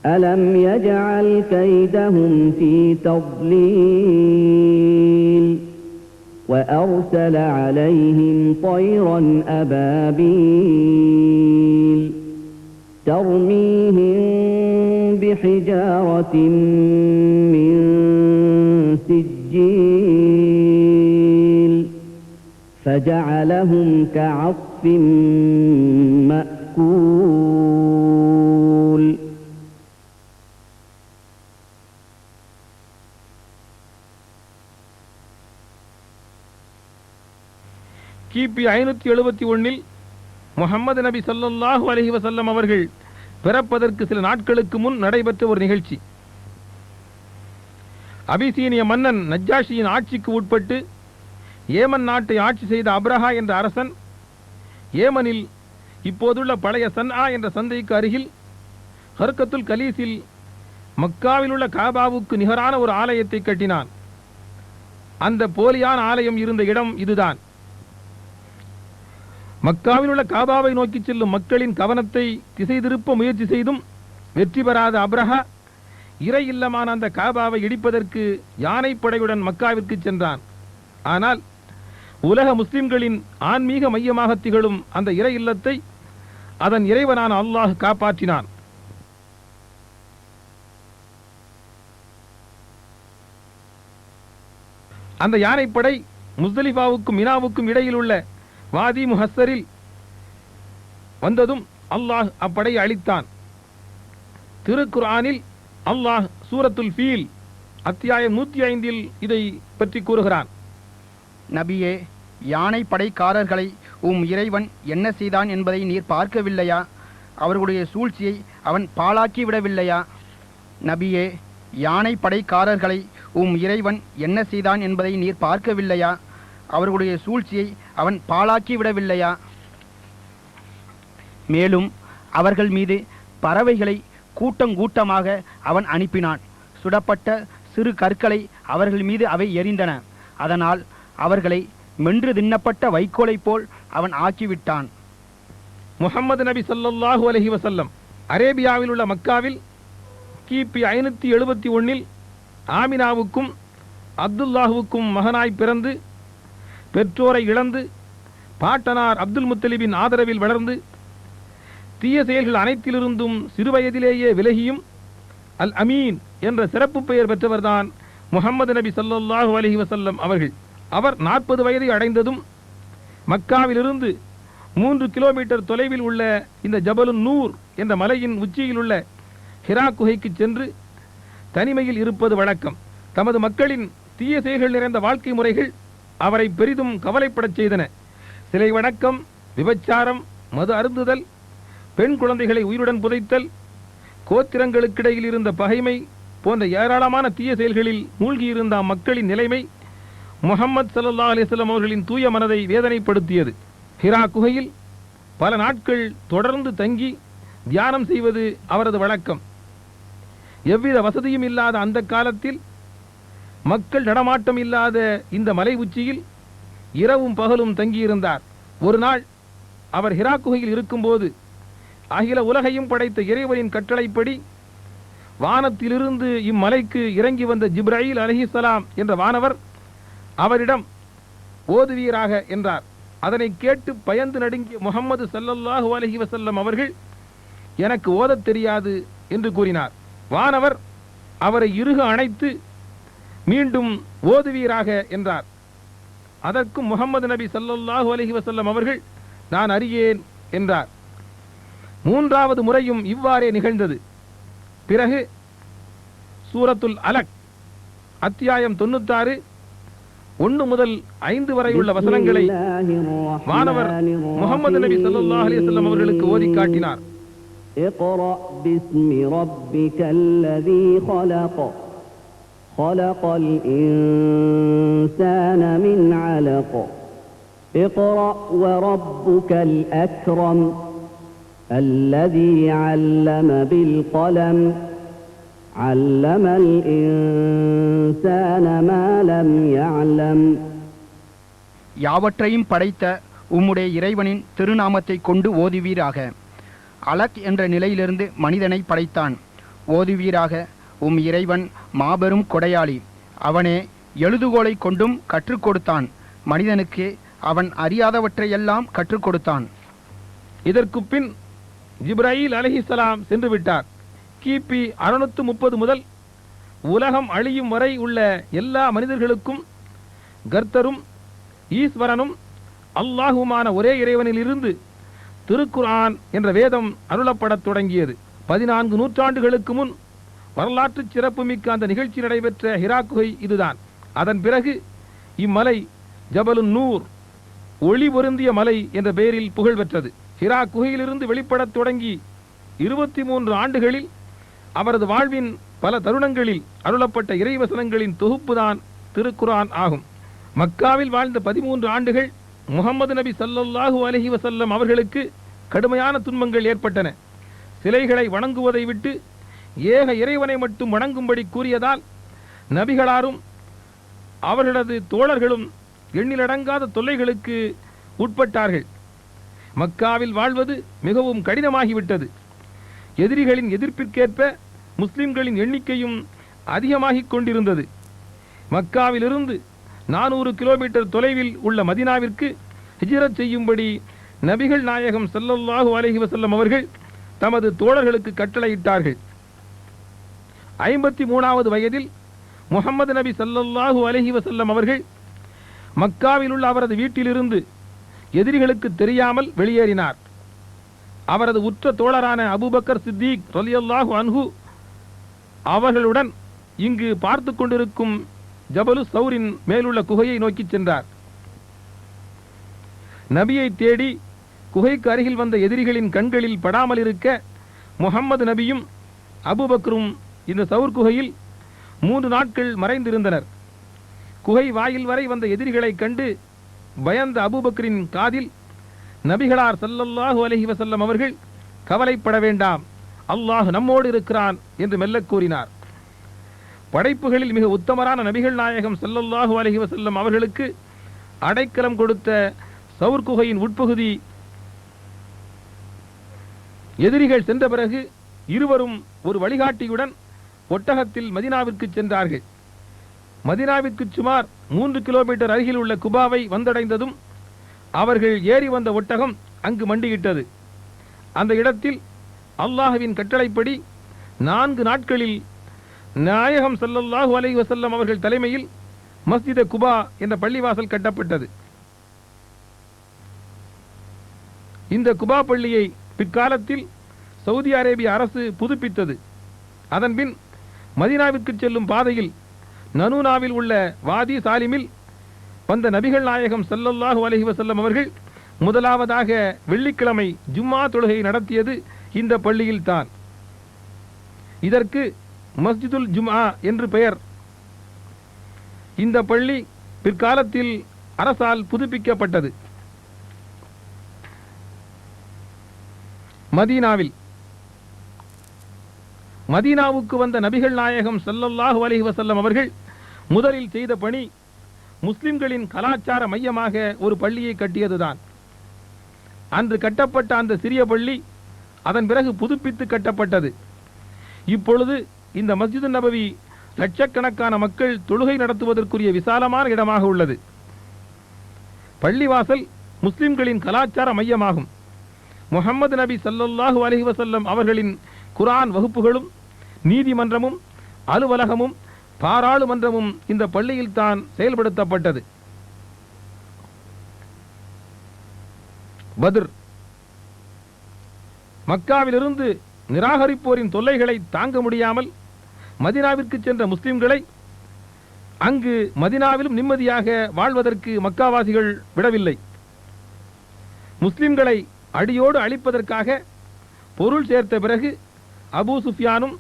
ألم يجعل كيدهم في تضليل وأرسل عليهم طيرا أبابيل ترميهم بحجارة من سجيل فجعلهم كعصف مأكول கிபி 571 முஹம்மது நபி ஸல்லல்லாஹு அலைஹி வஸல்லம் அவர்கள் பிறப்பதற்கு சில நாட்களுக்கு முன் நடைபெற்ற ஒரு நிகழ்ச்சி. அபிசீனிய மன்னன் நஜ்ஜாஷியின் ஆட்சிக்கு உட்பட்டு ஏமன் நாட்டை ஆட்சி செய்த அப்ரஹா என்ற அரசன் ஏமனில் இப்போதுள்ள பழைய சன்ஆ என்ற சந்தைக்கு அருகில் ஹர்கத்துல் கலீஸில் மக்காவில் உள்ள காபாவுக்கு நிகரான ஒரு ஆலயத்தை கட்டினான். அந்த போலியான ஆலயம் இருந்த இடம் இதுதான். மக்காவில் உள்ள காபாவை நோக்கி செல்லும் மக்களின் கவனத்தை திசை திருப்ப முயற்சி செய்தும் வெற்றி பெறாத அப்ரஹா இறை இல்லமான அந்த காபாவை இடிப்பதற்கு யானைப்படையுடன் மக்காவிற்கு சென்றான். ஆனால் உலக முஸ்லிம்களின் ஆன்மீக மையமாக திகழும் அந்த இறை இல்லத்தை அதன் இறைவனான அல்லாஹ் காப்பாற்றினான். அந்த யானைப்படை முஸ்தலிஃபாவுக்கும் மினாவுக்கும் இடையில் உள்ள வாதி முஹஸ்ஸரில் வந்ததும் அல்லாஹ் அப்படையை அழித்தான். திருக்குர்ஆனில் அல்லாஹ் சூரத்துல் ஃபீல் அத்தியாயம் 105 இதை பற்றி கூறுகிறான். நபியே, யானை படைக்காரர்களை இறைவன் என்ன செய்தான் என்பதை நீர் பார்க்கவில்லையா? அவர்களுடைய சூழ்ச்சியை அவன் பாழாக்கி விடவில்லையா? நபியே, யானை படைக்காரர்களை இறைவன் என்ன செய்தான் என்பதை நீர் பார்க்கவில்லையா? அவர்களுடைய சூழ்ச்சியை அவன் பாழாக்கி விடவில்லையா? மேலும் அவர்கள் மீது பறவைகளை கூட்டமாக அவன் அனுப்பினான். சுடப்பட்ட சிறு கற்களை அவர்கள் மீது அவை எறிந்தன. அதனால் அவர்களை மென்று தின்னப்பட்ட வைக்கோலை போல் அவன் ஆக்கிவிட்டான். முஹம்மது நபி ஸல்லல்லாஹு அலைஹி வஸல்லம் அரேபியாவில் உள்ள மக்காவில் கிபி 571 ஆமினாவுக்கும் அப்துல்லாஹுவுக்கும் மகனாய் பிறந்து பெற்றோரை இழந்து பாட்டனார் அப்துல் முத்தலிபின் ஆதரவில் வளர்ந்து தீய செயல்கள் அனைத்திலிருந்தும் சிறுவயதிலேயே விலகியும் அல் அமீன் என்ற சிறப்பு பெயர் பெற்றவர்தான் முஹம்மது நபி ஸல்லல்லாஹு அலைஹி வஸல்லம் அவர்கள். அவர் 40 வயதை அடைந்ததும் மக்காவிலிருந்து 3 கிலோமீட்டர் தொலைவில் உள்ள இந்த ஜபலுன் நூர் என்ற மலையின் உச்சியில் உள்ள ஹிரா குகைக்கு சென்று தனிமையில் இருப்பது வழக்கம். தமது மக்களின் தீய செயல்கள் நிறைந்த வாழ்க்கை முறைகள் அவரை பெரிதும் கவலைப்படச் செய்தன. சிலை வணக்கம், விபச்சாரம், மது அருந்துதல், பெண் குழந்தைகளை உயிருடன் புதைத்தல், கோத்திரங்களுக்கிடையில் இருந்த பகைமை போன்ற ஏராளமான தீய செயல்களில் மூழ்கியிருந்த மக்களின் நிலைமை முஹம்மது ஸல்லல்லாஹு அலைஹி வஸல்லம் அவர்களின் தூய மனதை வேதனைப்படுத்தியது. ஹிரா குகையில் பல நாட்கள் தொடர்ந்து தங்கி தியானம் செய்வது அவரது வழக்கம். எவ்வித வசதியும் இல்லாத அந்த காலத்தில் மக்கள் நடமாட்டம் இல்லாத இந்த மலை உச்சியில் இரவும் பகலும் தங்கியிருந்தார். ஒரு நாள் அவர் ஹிரா குகையில் இருக்கும்போது அகில உலகையும் படைத்த இறைவனின் கட்டளைப்படி வானத்திலிருந்து இம்மலைக்கு இறங்கி வந்த ஜிப்ராயில் அலைஹிஸ்ஸலாம் என்ற வானவர் அவரிடம் ஓதுவீராக என்றார். அதனை கேட்டு பயந்து நடுங்கிய முஹம்மது ஸல்லல்லாஹு அலைஹி வஸல்லம் அவர்கள் எனக்கு ஓதத் தெரியாது என்று கூறினார். வானவர் அவரை இறுக அணைத்து மீண்டும் ஓதுவீராக என்றார். அதற்கும் முஹம்மது நபி ஸல்லல்லாஹு அலைஹி வஸல்லம் அவர்கள் நான் அறியேன் என்றார். 3வது முறையும் இவ்வாறே நிகழ்ந்தது. பிறகு சூரத்துல் அலக் அத்தியாயம் 96 1 முதல் 5 வரை உள்ள வசனங்களை வானவர் முஹம்மது நபி ஸல்லல்லாஹு அலைஹி வஸல்லம் அவர்களுக்கு ஓதி காட்டினார். اقرأ باسم ربك الذي خلق خلق الإنسان من علق اقرأ وربك الأكرم الذي علم بالقلم علم الإنسان ما لم يعلم. யாவற்றையும் படைத்த உம்முடைய இறைவனின் திருநாமத்தை கொண்டு ஓதுவீராக. அலக் என்ற நிலையிலிருந்து மனிதனை படைத்தான். ஓதுவீராக. உம் இறைவன் மாபெரும் கொடையாளி. அவனே எழுதுகோலை கொண்டும் கற்றுக் கொடுத்தான். மனிதனுக்கு அவன் அறியாதவற்றையெல்லாம் கற்றுக் கொடுத்தான். இதற்கு பின் ஜிப்ராயில் அலைஹிஸ்ஸலாம் சென்று விட்டார். கிபி 630 முதல் உலகம் அழியும் வரை உள்ள எல்லா மனிதர்களுக்கும் கர்த்தரும் ஈஸ்வரனும் அல்லாஹுமான ஒரே இறைவனில் இருந்து திருக்குர்ஆன் என்ற வேதம் அருளப்படத் தொடங்கியது. 14 நூற்றாண்டுகளுக்கு முன் வரலாற்று சிறப்புமிக்க அந்த நிகழ்ச்சி நடைபெற்ற ஹிரா குகை இதுதான். அதன் பிறகு இம்மலை ஜபலுன் நூர், ஒளி பொருந்திய மலை என்ற பெயரில் புகழ் பெற்றது. ஹிரா குகையிலிருந்து வெளிப்படத் தொடங்கி 23 ஆண்டுகளில் அவரது வாழ்வின் பல தருணங்களில் அருளப்பட்ட இறைவசனங்களின் தொகுப்புதான் திருக்குர்ஆன் ஆகும். மக்காவில் வாழ்ந்த 13 ஆண்டுகள் முஹம்மது நபி ஸல்லல்லாஹு அலைஹி வஸல்லம் அவர்களுக்கு கடுமையான துன்பங்கள் ஏற்பட்டன. சிலைகளை வணங்குவதை விட்டு ஏக இறைவனை மட்டும் வணங்கும்படி கூறியதால் நபிகளாரும் அவர்களது தோழர்களும் எண்ணிலடங்காத தொல்லைகளுக்கு உட்பட்டார்கள். மக்காவில் வாழ்வது மிகவும் கடினமாகிவிட்டது. எதிரிகளின் எதிர்ப்பிற்கேற்ப முஸ்லிம்களின் எண்ணிக்கையும் அதிகமாகிக் கொண்டிருந்தது. மக்காவிலிருந்து 400 கிலோமீட்டர் தொலைவில் உள்ள மதீனாவிற்கு ஹிஜ்ரத் செய்யும்படி நபிகள் நாயகம் ஸல்லல்லாஹு அலைஹி வஸல்லம் அவர்கள் தமது தோழர்களுக்கு கட்டளையிட்டார்கள். 53வது வயதில் முஹம்மது நபி ஸல்லல்லாஹு அலைஹி வஸல்லம் அவர்கள் மக்காவில் உள்ள அவரது வீட்டிலிருந்து எதிரிகளுக்கு தெரியாமல் வெளியேறினார். அவரது உற்ற தோழரான அபூபக்கர் சித்திக் ரலியல்லாஹு அன்ஹு அவர்களுடன் இங்கு பார்த்து கொண்டிருக்கும் ஜபலு சௌரின் மேலுள்ள குகையை நோக்கி சென்றார். நபியை தேடி குகைக்கு அருகில் வந்த எதிரிகளின் கண்களில் படாமல் இருக்க முஹம்மது நபியும் அபூபக்கரும் இந்த சௌர் குகையில் 3 நாட்கள் மறைந்திருந்தனர். குகை வாயில் வரை வந்த எதிரிகளை கண்டு பயந்த அபூபக்கரின் காதில் நபிகளார் ஸல்லல்லாஹு அலைஹி வஸல்லம் அவர்கள் கவலைப்பட வேண்டாம், அல்லாஹ் நம்மோடு இருக்கிறான் என்று மெல்லக் கூறினார். படைப்புகளில் மிக உத்தமரான நபிகள் நாயகம் ஸல்லல்லாஹு அலைஹி வஸல்லம் அவர்களுக்கு அடைக்கலம் கொடுத்த சௌர் குகையின் உட்பகுதி எதிரிகள் சென்ற பிறகு இருவரும் ஒரு வழிகாட்டியுடன் ஒட்டகத்தில் மதீனாவிற்கு சென்றார்கள். மதீனாவிற்கு சுமார் 3 கிலோமீட்டர் அருகில் உள்ள குபாவை வந்தடைந்ததும் அவர்கள் ஏறி வந்த ஒட்டகம் அங்கு மண்டியிட்டது. அந்த இடத்தில் அல்லாஹ்வின் கட்டளைப்படி 4 நாட்களில் நாயகம் ஸல்லல்லாஹு அலைஹி வஸல்லம் அவர்கள் தலைமையில் மஸ்ஜித் குபா என்ற பள்ளிவாசல் கட்டப்பட்டது. இந்த குபா பள்ளியை பிற்காலத்தில் சவுதி அரேபிய அரசு புதுப்பித்தது. அதன்பின் மதீனாவிற்கு செல்லும் பாதையில் நனூனாவில் உள்ள வாதி சாலிமில் வந்த நபிகள் நாயகம் ஸல்லல்லாஹு அலைஹி வஸல்லம் அவர்கள் முதலாவதாக வெள்ளிக்கிழமை ஜும்மா தொழுகை நடத்தியது இந்த பள்ளியில்தான். இதற்கு மஸ்ஜிதுல் ஜும்ஆ என்று பெயர். இந்த பள்ளி பிற்காலத்தில் அரசால் புதுப்பிக்கப்பட்டது. மதீனாவுக்கு வந்த நபிகள் நாயகம் ஸல்லல்லாஹு அலைஹி வஸல்லம் அவர்கள் முதலில் செய்த பணி முஸ்லிம்களின் கலாச்சார மையமாக ஒரு பள்ளியை கட்டியதுதான். அன்று கட்டப்பட்ட அந்த சிறிய பள்ளி அதன் பிறகு புதுப்பித்து கட்டப்பட்டது. இப்பொழுது இந்த மஸ்ஜிது நபவி லட்சக்கணக்கான மக்கள் தொழுகை நடத்துவதற்குரிய விசாலமான இடமாக உள்ளது. பள்ளிவாசல் முஸ்லிம்களின் கலாச்சார மையமாகும். முஹம்மது நபி ஸல்லல்லாஹு அலைஹி வஸல்லம் அவர்களின் குர்ஆன் வகுப்புகளும் நீதிமன்றமும் அலுவலகமும் பாராளுமன்றமும் இந்த பள்ளியில் தான் செயல்படுத்தப்பட்டது. பத்ர். மக்காவிலிருந்து நிராகரிப்போரின் தொல்லைகளை தாங்க முடியாமல் மதீனாவிற்கு சென்ற முஸ்லிம்களை அங்கு மதீனாவிலும் நிம்மதியாக வாழ்வதற்கு மக்காவாசிகள் விடவில்லை. முஸ்லிம்களை அடியோடு அழிப்பதற்காக பொருள் சேர்த்த பிறகு அபூ சுஃபியானும்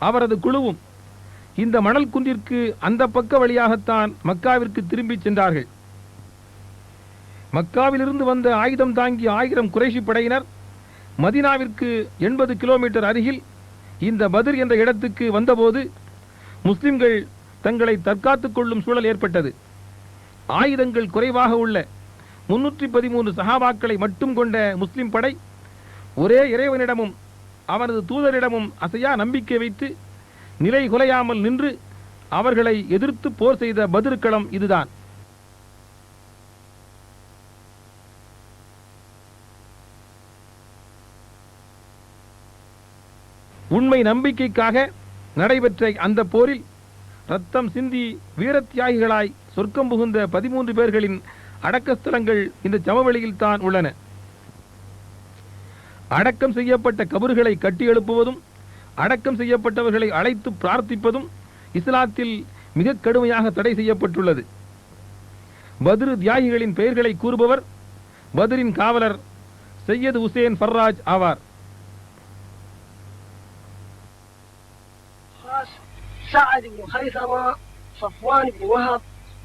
அவரது குழுவும் இந்த மணல் குன்றிற்கு அந்த பக்க வழியாகத்தான் மக்காவிற்கு திரும்பி சென்றார்கள். மக்காவிலிருந்து வந்த ஆயுதம் தாங்கிய 1000 குறைஷி படையினர் மதீனாவிற்கு 80 கிலோமீட்டர் அருகில் இந்த பத்ர் என்ற இடத்துக்கு வந்தபோது முஸ்லிம்கள் தங்களை தற்காத்துக் கொள்ளும் சூழல் ஏற்பட்டது. ஆயுதங்கள் குறைவாக உள்ள 313 சஹாபாக்களை மட்டும் கொண்ட முஸ்லிம் படை ஒரே இறைவனிடமும் அவனது தூதரிடமும் அசையா நம்பிக்கை வைத்து நிலை குலையாமல் நின்று அவர்களை எதிர்த்து போர் செய்த பத்ர் களம் இதுதான். உண்மை நம்பிக்கைக்காக நடைபெற்ற அந்த போரில் ரத்தம் சிந்தி வீரத்தியாகிகளாய் சொர்க்கம் புகுந்த 13 பேர்களின் அடக்கஸ்தலங்கள் இந்த சமவெளியில் தான் உள்ளன. அடக்கம் செய்யப்பட்ட கபறுகளை கட்டி எழுப்புவதும் அடக்கம் செய்யப்பட்டவர்களை அழைத்து பிரார்த்திப்பதும் இஸ்லாத்தில் மிக கடுமையாக தடை செய்யப்பட்டுள்ளது. பத்ர் தியாகிகளின் பெயர்களை கூறுபவர் பத்ரின் காவலர் சையது ஹுசேன் ஃபர்ராஜ் ஆவார். سعد بن خيثمة، صفوان بن وهب،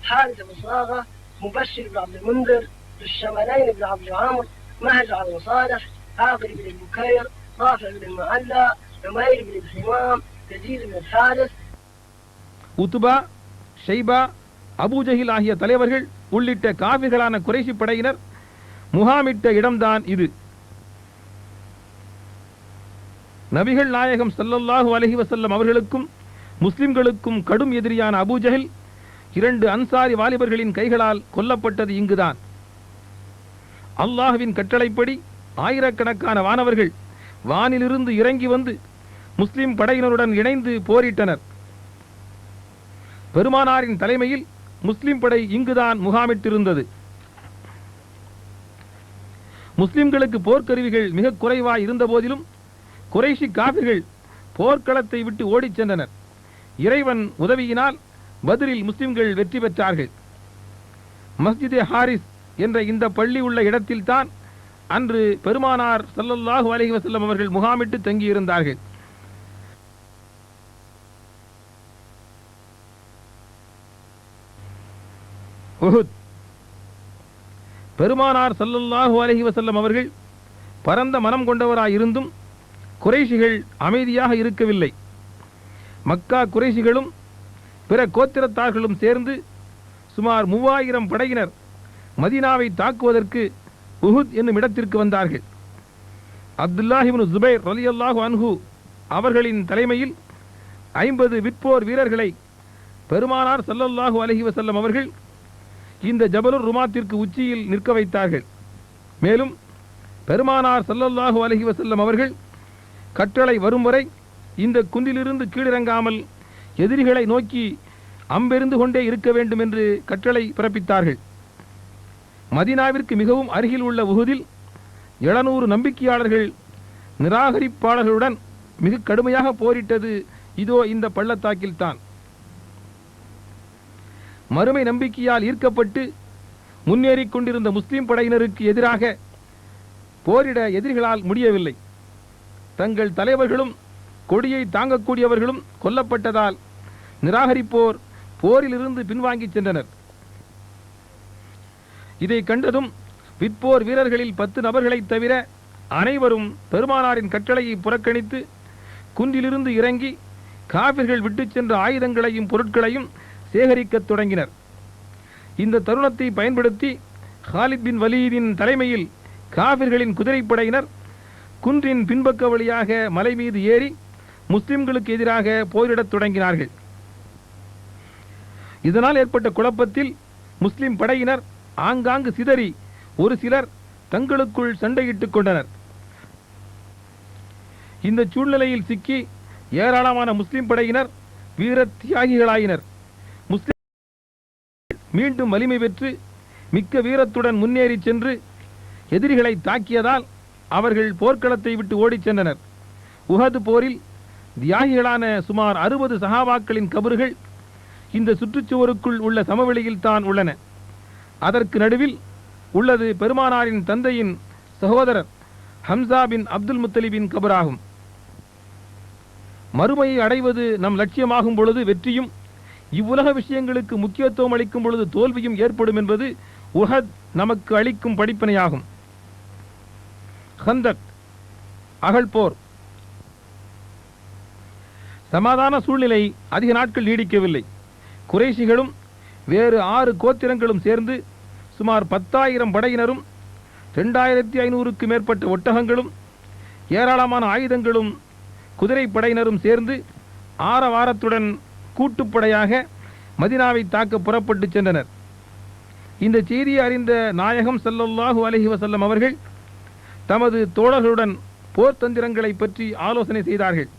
حارث بن صاغة، مبشر بن عبد المنذر، ذو الشمالين بن عبد العمر، مهجع بن صالح، عاقل بن البكير، رافع بن المعلى، عمير بن الحمام، يزيد بن الحارث. உத்பா, ஷைபா, அபூஜஹில் ஆகிய தலைவர்கள் உள்ளிட்ட காஃபிர்களான குறைஷி படையினர் முகாமிட்ட இடம்தான் இது. நபிகள் நாயகம் ஸல்லல்லாஹு அலைஹி வஸல்லம் அவர்களுக்கும் முஸ்லிம்களுக்கும் கடும் எதிரியான அபூஜஹில் 2 அன்சாரி வாலிபர்களின் கைகளால் கொல்லப்பட்டது இங்குதான். அல்லாஹ்வின் கட்டளைப்படி ஆயிரக்கணக்கான வானவர்கள் வானிலிருந்து இறங்கி வந்து முஸ்லிம் படையினருடன் இணைந்து போரிட்டனர். பெருமானாரின் தலைமையில் முஸ்லிம் படை இங்குதான் முகாமிட்டிருந்தது. முஸ்லிம்களுக்கு போர்க்கருவிகள் மிக குறைவாய் இருந்த போதிலும் குறைஷி காபிர்கள் போர்க்களத்தை விட்டு ஓடிச் சென்றனர். இறைவன் உதவியினால் பத்ரில் முஸ்லிம்கள் வெற்றி பெற்றார்கள். மஸ்ஜிதே ஹாரிஸ் என்ற இந்த பள்ளி உள்ள இடத்தில்தான் அன்று பெருமானார் ஸல்லல்லாஹு அலைஹி வஸல்லம் அவர்கள் முகாமிட்டு தங்கியிருந்தார்கள். உஹுத். பெருமானார் ஸல்லல்லாஹு அலைஹி வஸல்லம் அவர்கள் பரந்த மனம் கொண்டவராயிருந்தும் குறைஷிகள் அமைதியாக இருக்கவில்லை. மக்கா குறைஷிகளும் பிற கோத்திரத்தார்களும் சேர்ந்து சுமார் 3000 படையினர் மதீனாவை தாக்குவதற்கு உஹுத் என்னும் இடத்திற்கு வந்தார்கள். அப்துல்லாஹ் இப்னு ஜுபைர் ரலியல்லாஹு அன்ஹு அவர்களின் தலைமையில் 50 விற்போர் வீரர்களை பெருமானார் ஸல்லல்லாஹு அலைஹி வஸல்லம் அவர்கள் இந்த ஜபலுர் ருமாத்திற்கு உச்சியில் நிற்க வைத்தார்கள். மேலும் பெருமானார் ஸல்லல்லாஹு அலைஹி வஸல்லம் அவர்கள் கட்டளை வரும் வரை இந்த குன்றிலிருந்து கீழிறங்காமல் எதிரிகளை நோக்கி அம்பெறிந்து கொண்டே இருக்க வேண்டும் என்று கட்டளை பிறப்பித்தார்கள். மதீனாவிற்கு மிகவும் அருகில் உள்ள உஹுதில் 700 நம்பிக்கையாளர்கள் நிராகரிப்பாளர்களுடன் மிக கடுமையாக போரிட்டது இதோ இந்த பள்ளத்தாக்கில்தான். மறுமை நம்பிக்கையால் ஈர்க்கப்பட்டு முன்னேறிக் கொண்டிருந்த முஸ்லிம் படையினருக்கு எதிராக போரிட எதிரிகளால் முடியவில்லை. தங்கள் தலைவர்களும் கொடியை தாங்கக்கூடியவர்களும் கொல்லப்பட்டதால் நிராகரிப்போர் போரிலிருந்து பின்வாங்கிச் சென்றனர். இதை கண்டதும் விற்போர் வீரர்களில் 10 நபர்களைத் தவிர அனைவரும் பெருமானாரின் கட்டளையை புறக்கணித்து குன்றிலிருந்து இறங்கி காபிர்கள் விட்டுச் சென்ற ஆயுதங்களையும் பொருட்களையும் சேகரிக்கத் தொடங்கினர். இந்த தருணத்தை பயன்படுத்தி ஹாலித் பின் வலீதின் தலைமையில் காபிர்களின் குதிரைப்படையினர் குன்றின் பின்பக்க வழியாக மலை மீது ஏறி முஸ்லிம்களுக்கு எதிராக போரிடத் தொடங்கினார்கள். இதனால் ஏற்பட்ட குழப்பத்தில் முஸ்லிம் படையினர் ஆங்காங்கு சிதறி ஒரு சிலர் தங்களுக்குள் சண்டையிட்டுக் கொண்டனர். இந்த சூழ்நிலையில் சிக்கி ஏராளமான முஸ்லிம் படையினர் வீர தியாகிகளாயினர். முஸ்லிம் மீண்டும் வலிமை பெற்று மிக்க வீரத்துடன் முன்னேறி சென்று எதிரிகளை தாக்கியதால் அவர்கள் போர்க்களத்தை விட்டு ஓடிச் சென்றனர். உஹது போரில் தியாகிகளான சுமார் 60 சஹாபாக்களின் கபறுகள் இந்த சுற்றுச்சுவருக்குள் உள்ள சமவெளியில் தான் உள்ளன. அதற்கு நடுவில் உள்ளது பெருமானாரின் தந்தையின் சகோதரர் ஹம்சா பின் அப்துல் முத்தலிபின் கபராகும். மறுமையை அடைவது நம் லட்சியமாகும் பொழுது வெற்றியும் இவ்வுலக விஷயங்களுக்கு முக்கியத்துவம் அளிக்கும் பொழுது தோல்வியும் ஏற்படும் என்பது உஹத் நமக்கு அளிக்கும் படிப்பினையாகும். ஹந்தக் அகழ்போர். சமாதான சூழ்நிலை அதிக நாட்கள் நீடிக்கவில்லை. குறைஷிகளும் வேறு 6 கோத்திரங்களும் சேர்ந்து சுமார் 10,000 படையினரும் 2500க்கு மேற்பட்ட ஒட்டகங்களும் ஏராளமான ஆயுதங்களும் குதிரை படையினரும் சேர்ந்து ஆரவாரத்துடன் கூட்டுப்படையாக மதினாவை தாக்க புறப்பட்டு சென்றனர். இந்த செய்தியை அறிந்த நாயகம் ஸல்லல்லாஹு அலைஹி வஸல்லம் அவர்கள் தமது தோழர்களுடன் போர் தந்திரங்களை பற்றி ஆலோசனை செய்தார்கள்.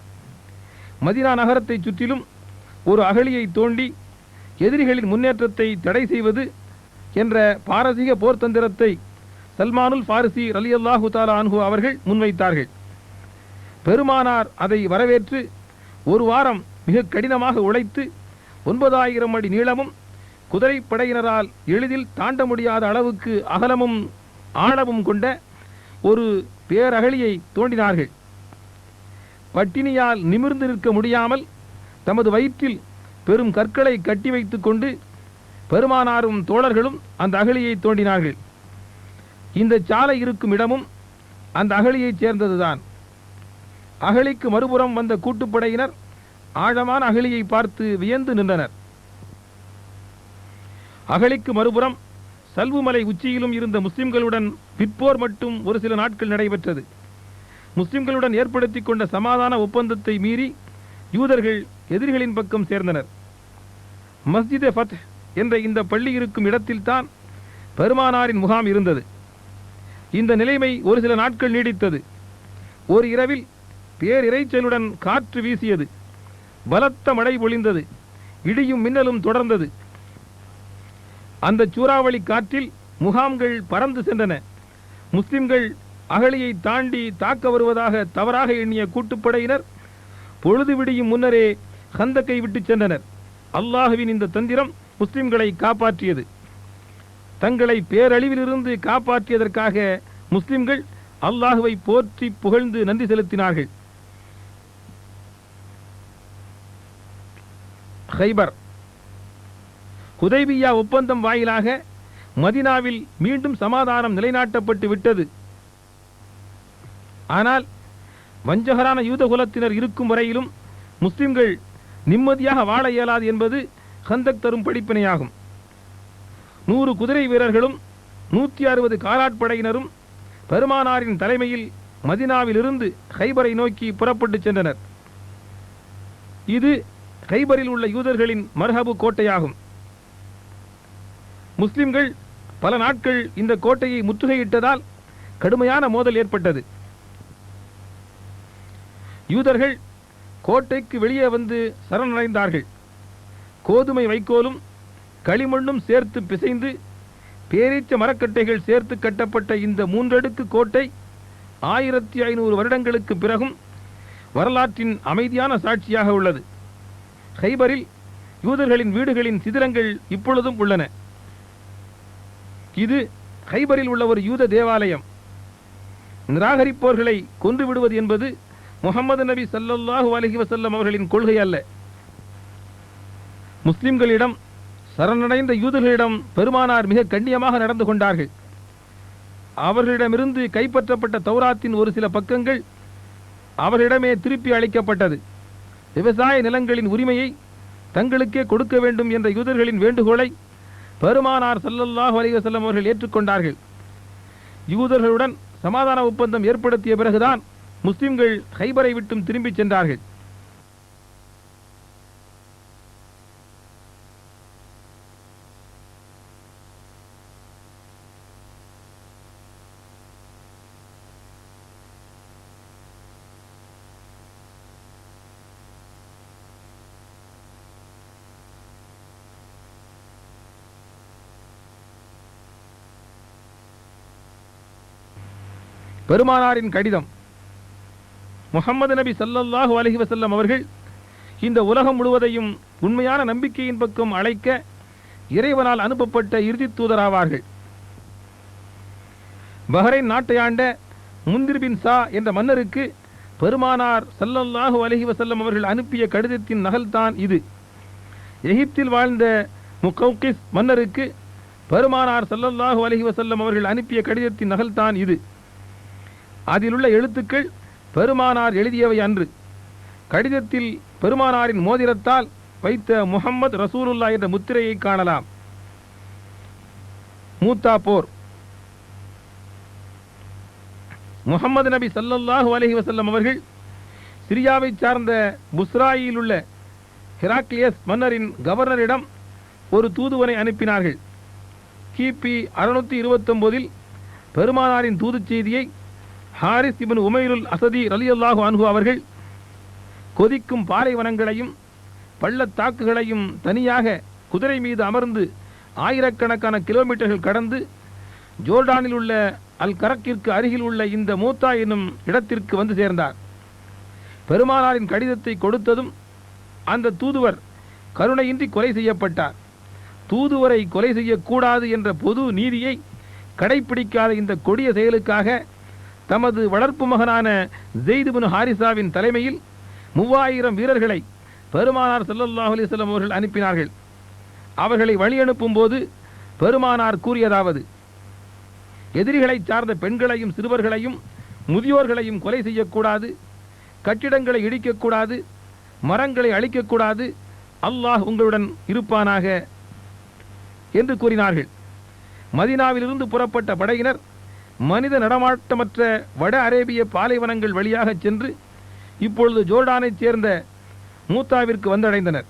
மதினா நகரத்தை சுற்றிலும் ஒரு அகழியை தோண்டி எதிரிகளின் முன்னேற்றத்தை தடை செய்வது என்ற பாரசீக போர் தந்திரத்தை சல்மானுல் ஃபாரிசி ரலியல்லாஹு தஆலா அன்ஹு அவர்கள் முன்வைத்தார்கள். பெருமானார் அதை வரவேற்று ஒரு வாரம் மிக கடினமாக உழைத்து 9,000 அடி நீளமும் குதிரை படையினரால் எளிதில் தாண்ட முடியாத அளவுக்கு அகலமும் ஆழமும் கொண்ட ஒரு பேரகழியை தோண்டினார்கள். பட்டினியால் நிமிர்ந்து நிற்க முடியாமல் தமது வயிற்றில் பெரும் கற்களை கட்டி வைத்துக் கொண்டு பெருமானாரும் தோழர்களும் அந்த அகழியை தோண்டினார்கள். இந்த சாலை இருக்கும் இடமும் அந்த அகழியைச் சேர்ந்ததுதான். அகழிக்கு மறுபுறம் வந்த கூட்டுப்படையினர் ஆழமான அகழியை பார்த்து வியந்து நின்றனர். அகழிக்கு மறுபுறம் சல்வுமலை உச்சியிலும் இருந்த முஸ்லிம்களுடன் பிற்போர் மட்டும் ஒரு சில நாட்கள் நடைபெற்றது. முஸ்லிம்களுடன் ஏற்படுத்தி கொண்ட சமாதான ஒப்பந்தத்தை மீறி யூதர்கள் எதிரிகளின் பக்கம் சேர்ந்தனர். மஸ்ஜிதே ஃபத் என்ற இந்த பள்ளி இருக்கும் இடத்தில்தான் பெருமானாரின் முகாம் இருந்தது. இந்த நிலைமை ஒரு சில நாட்கள் நீடித்தது. ஒரு இரவில் பேரிரைச்சலுடன் காற்று வீசியது. பலத்த மழை பொழிந்தது. இடியும் மின்னலும் தொடர்ந்தது. அந்த சூறாவளி காற்றில் முகாம்கள் பறந்து சென்றன. முஸ்லிம்கள் அகழியை தாண்டி தாக்க வருவதாக தவறாக எண்ணிய கூட்டுப்படையினர் பொழுது விடியும் முன்னரே கந்தக்கை விட்டு சென்றனர். அல்லாஹுவின் இந்த தந்திரம் முஸ்லிம்களை காப்பாற்றியது. தங்களை பேரழிவிலிருந்து காப்பாற்றியதற்காக முஸ்லிம்கள் அல்லாஹுவை போற்றி புகழ்ந்து நன்றி செலுத்தினார்கள். ஹைபர் ஹுதைபியா ஒப்பந்தம் வாயிலாக மதினாவில் மீண்டும் சமாதானம் நிலைநாட்டப்பட்டு விட்டது. ஆனால் வஞ்சகரான யூத குலத்தினர் இருக்கும் வரையிலும் முஸ்லிம்கள் நிம்மதியாக வாழ இயலாது என்பது கந்தக் தரும் படிப்பினையாகும். 100 குதிரை வீரர்களும் 160 காலாட்படையினரும் பெருமானாரின் தலைமையில் மதினாவிலிருந்து ஹைபரை நோக்கி புறப்பட்டு சென்றனர். இது ஹைபரில் உள்ள யூதர்களின் மர்ஹபு கோட்டையாகும். முஸ்லிம்கள் பல நாட்கள் இந்த கோட்டையை முற்றுகையிட்டதால் கடுமையான மோதல் ஏற்பட்டது. யூதர்கள் கோட்டைக்கு வெளியே வந்து சரணடைந்தார்கள். கோதுமை வைக்கோலும் களிமண்ணும் சேர்த்து பிசைந்து பேரீச்ச மரக்கட்டைகள் சேர்த்து கட்டப்பட்ட இந்த 3 அடுக்கு கோட்டை 1500 வருடங்களுக்கு பிறகும் வரலாற்றின் அமைதியான சாட்சியாக உள்ளது. ஹைபரில் யூதர்களின் வீடுகளின் சிதிலங்கள் இப்பொழுதும் உள்ளன. இது ஹைபரில் உள்ள ஒரு யூத தேவாலயம். நிராகரிப்போர்களை கொன்று விடுவது என்பது முஹம்மது நபி ஸல்லல்லாஹு அலைஹி வஸல்லம் அவர்களின் கொள்கை அல்ல. முஸ்லிம்களிடம் சரணடைந்த யூதர்களிடம் பெருமானார் மிக கண்ணியமாக நடந்து கொண்டார்கள். அவர்களிடமிருந்து கைப்பற்றப்பட்ட தௌராத்தின் ஒரு சில பக்கங்கள் அவர்களிடமே திருப்பி அளிக்கப்பட்டது. விவசாய நிலங்களின் உரிமையை தங்களுக்கே கொடுக்க வேண்டும் என்ற யூதர்களின் வேண்டுகோளை பெருமானார் ஸல்லல்லாஹு அலைஹி வஸல்லம் அவர்கள் ஏற்றுக்கொண்டார்கள். யூதர்களுடன் சமாதான ஒப்பந்தம் ஏற்படுத்திய பிறகுதான் முஸ்லிம்கள் ஹைபரை விட்டும் திரும்பிச் சென்றார்கள். பெருமானாரின் கடிதம். முஹம்மது நபி ஸல்லல்லாஹு அலைஹி வஸல்லம் அவர்கள் இந்த உலகம் முழுவதையும் உண்மையான நம்பிக்கையின் பக்கம் அழைக்க இறைவனால் அனுப்பப்பட்ட இறுதி தூதராவார்கள். பஹ்ரைன் நாட்டை ஆண்ட முந்திர் பின் சா என்ற மன்னருக்கு பெருமானார் ஸல்லல்லாஹு அலைஹி வஸல்லம் அவர்கள் அனுப்பிய கடிதத்தின் நகல்தான் இது. எகிப்தில் வாழ்ந்த முகௌகிஸ் மன்னருக்கு பெருமானார் ஸல்லல்லாஹு அலைஹி வஸல்லம் அவர்கள் அனுப்பிய கடிதத்தின் நகல்தான் இது. அதிலுள்ள எழுத்துக்கள் பெருமானார் எழுதியவை அன்று. கடிதத்தில் பெருமானாரின் மோதிரத்தால் வைத்த முஹம்மது ரசூலுல்லா என்ற முத்திரையை காணலாம். மூத்தா போர். முஹம்மது நபி ஸல்லல்லாஹு அலைஹி வஸல்லம் அவர்கள் சிரியாவை சார்ந்த புஸ்ராயில் உள்ள ஹெராக்லியஸ் மன்னரின் கவர்னரிடம் ஒரு தூதுவனை அனுப்பினார்கள். கிபி 629 பெருமானாரின் தூது செய்தியை ஹாரிஸ் இப்னு உமைருல் அசதி ரலியல்லாஹு அன்ஹு அவர்கள் கொதிக்கும் பாலைவனங்களையும் பள்ளத்தாக்குகளையும் தனியாக குதிரை மீது அமர்ந்து ஆயிரக்கணக்கான கிலோமீட்டர்கள் கடந்து ஜோர்டானில் உள்ள அல் கரக்கிற்கு அருகில் உள்ள இந்த மூத்தா என்னும் இடத்திற்கு வந்து சேர்ந்தார். பெருமானாரின் கடிதத்தை கொடுத்ததும் அந்த தூதுவர் கருணையின்றி கொலை செய்யப்பட்டார். தூதுவரை கொலை செய்யக்கூடாது என்ற பொது நீதியை கடைப்பிடிக்காத இந்த கொடிய செயலுக்காக தமது வளர்ப்பு மகனான ஸெய்த் இப்னு ஹாரிசாவின் தலைமையில் 3000 வீரர்களை பெருமானார் ஸல்லல்லாஹு அலைஹி வஸல்லம் அவர்கள் அனுப்பினார்கள். அவர்களை வழி அனுப்பும் போது பெருமானார் கூறியதாவது: எதிரிகளை சார்ந்த பெண்களையும் சிறுவர்களையும் முதியோர்களையும் கொலை செய்யக்கூடாது, கட்டிடங்களை இடிக்கக்கூடாது, மரங்களை அழிக்கக்கூடாது, அல்லாஹ் உங்களுடன் இருப்பானாக என்று கூறினார்கள். மதீனாவிலிருந்து புறப்பட்ட படையினர் மனித நடமாட்டமற்ற வட அரேபிய பாலைவனங்கள் வழியாக சென்று இப்பொழுது ஜோர்டானைச் சேர்ந்த மூத்தாவிற்கு வந்தடைந்தனர்.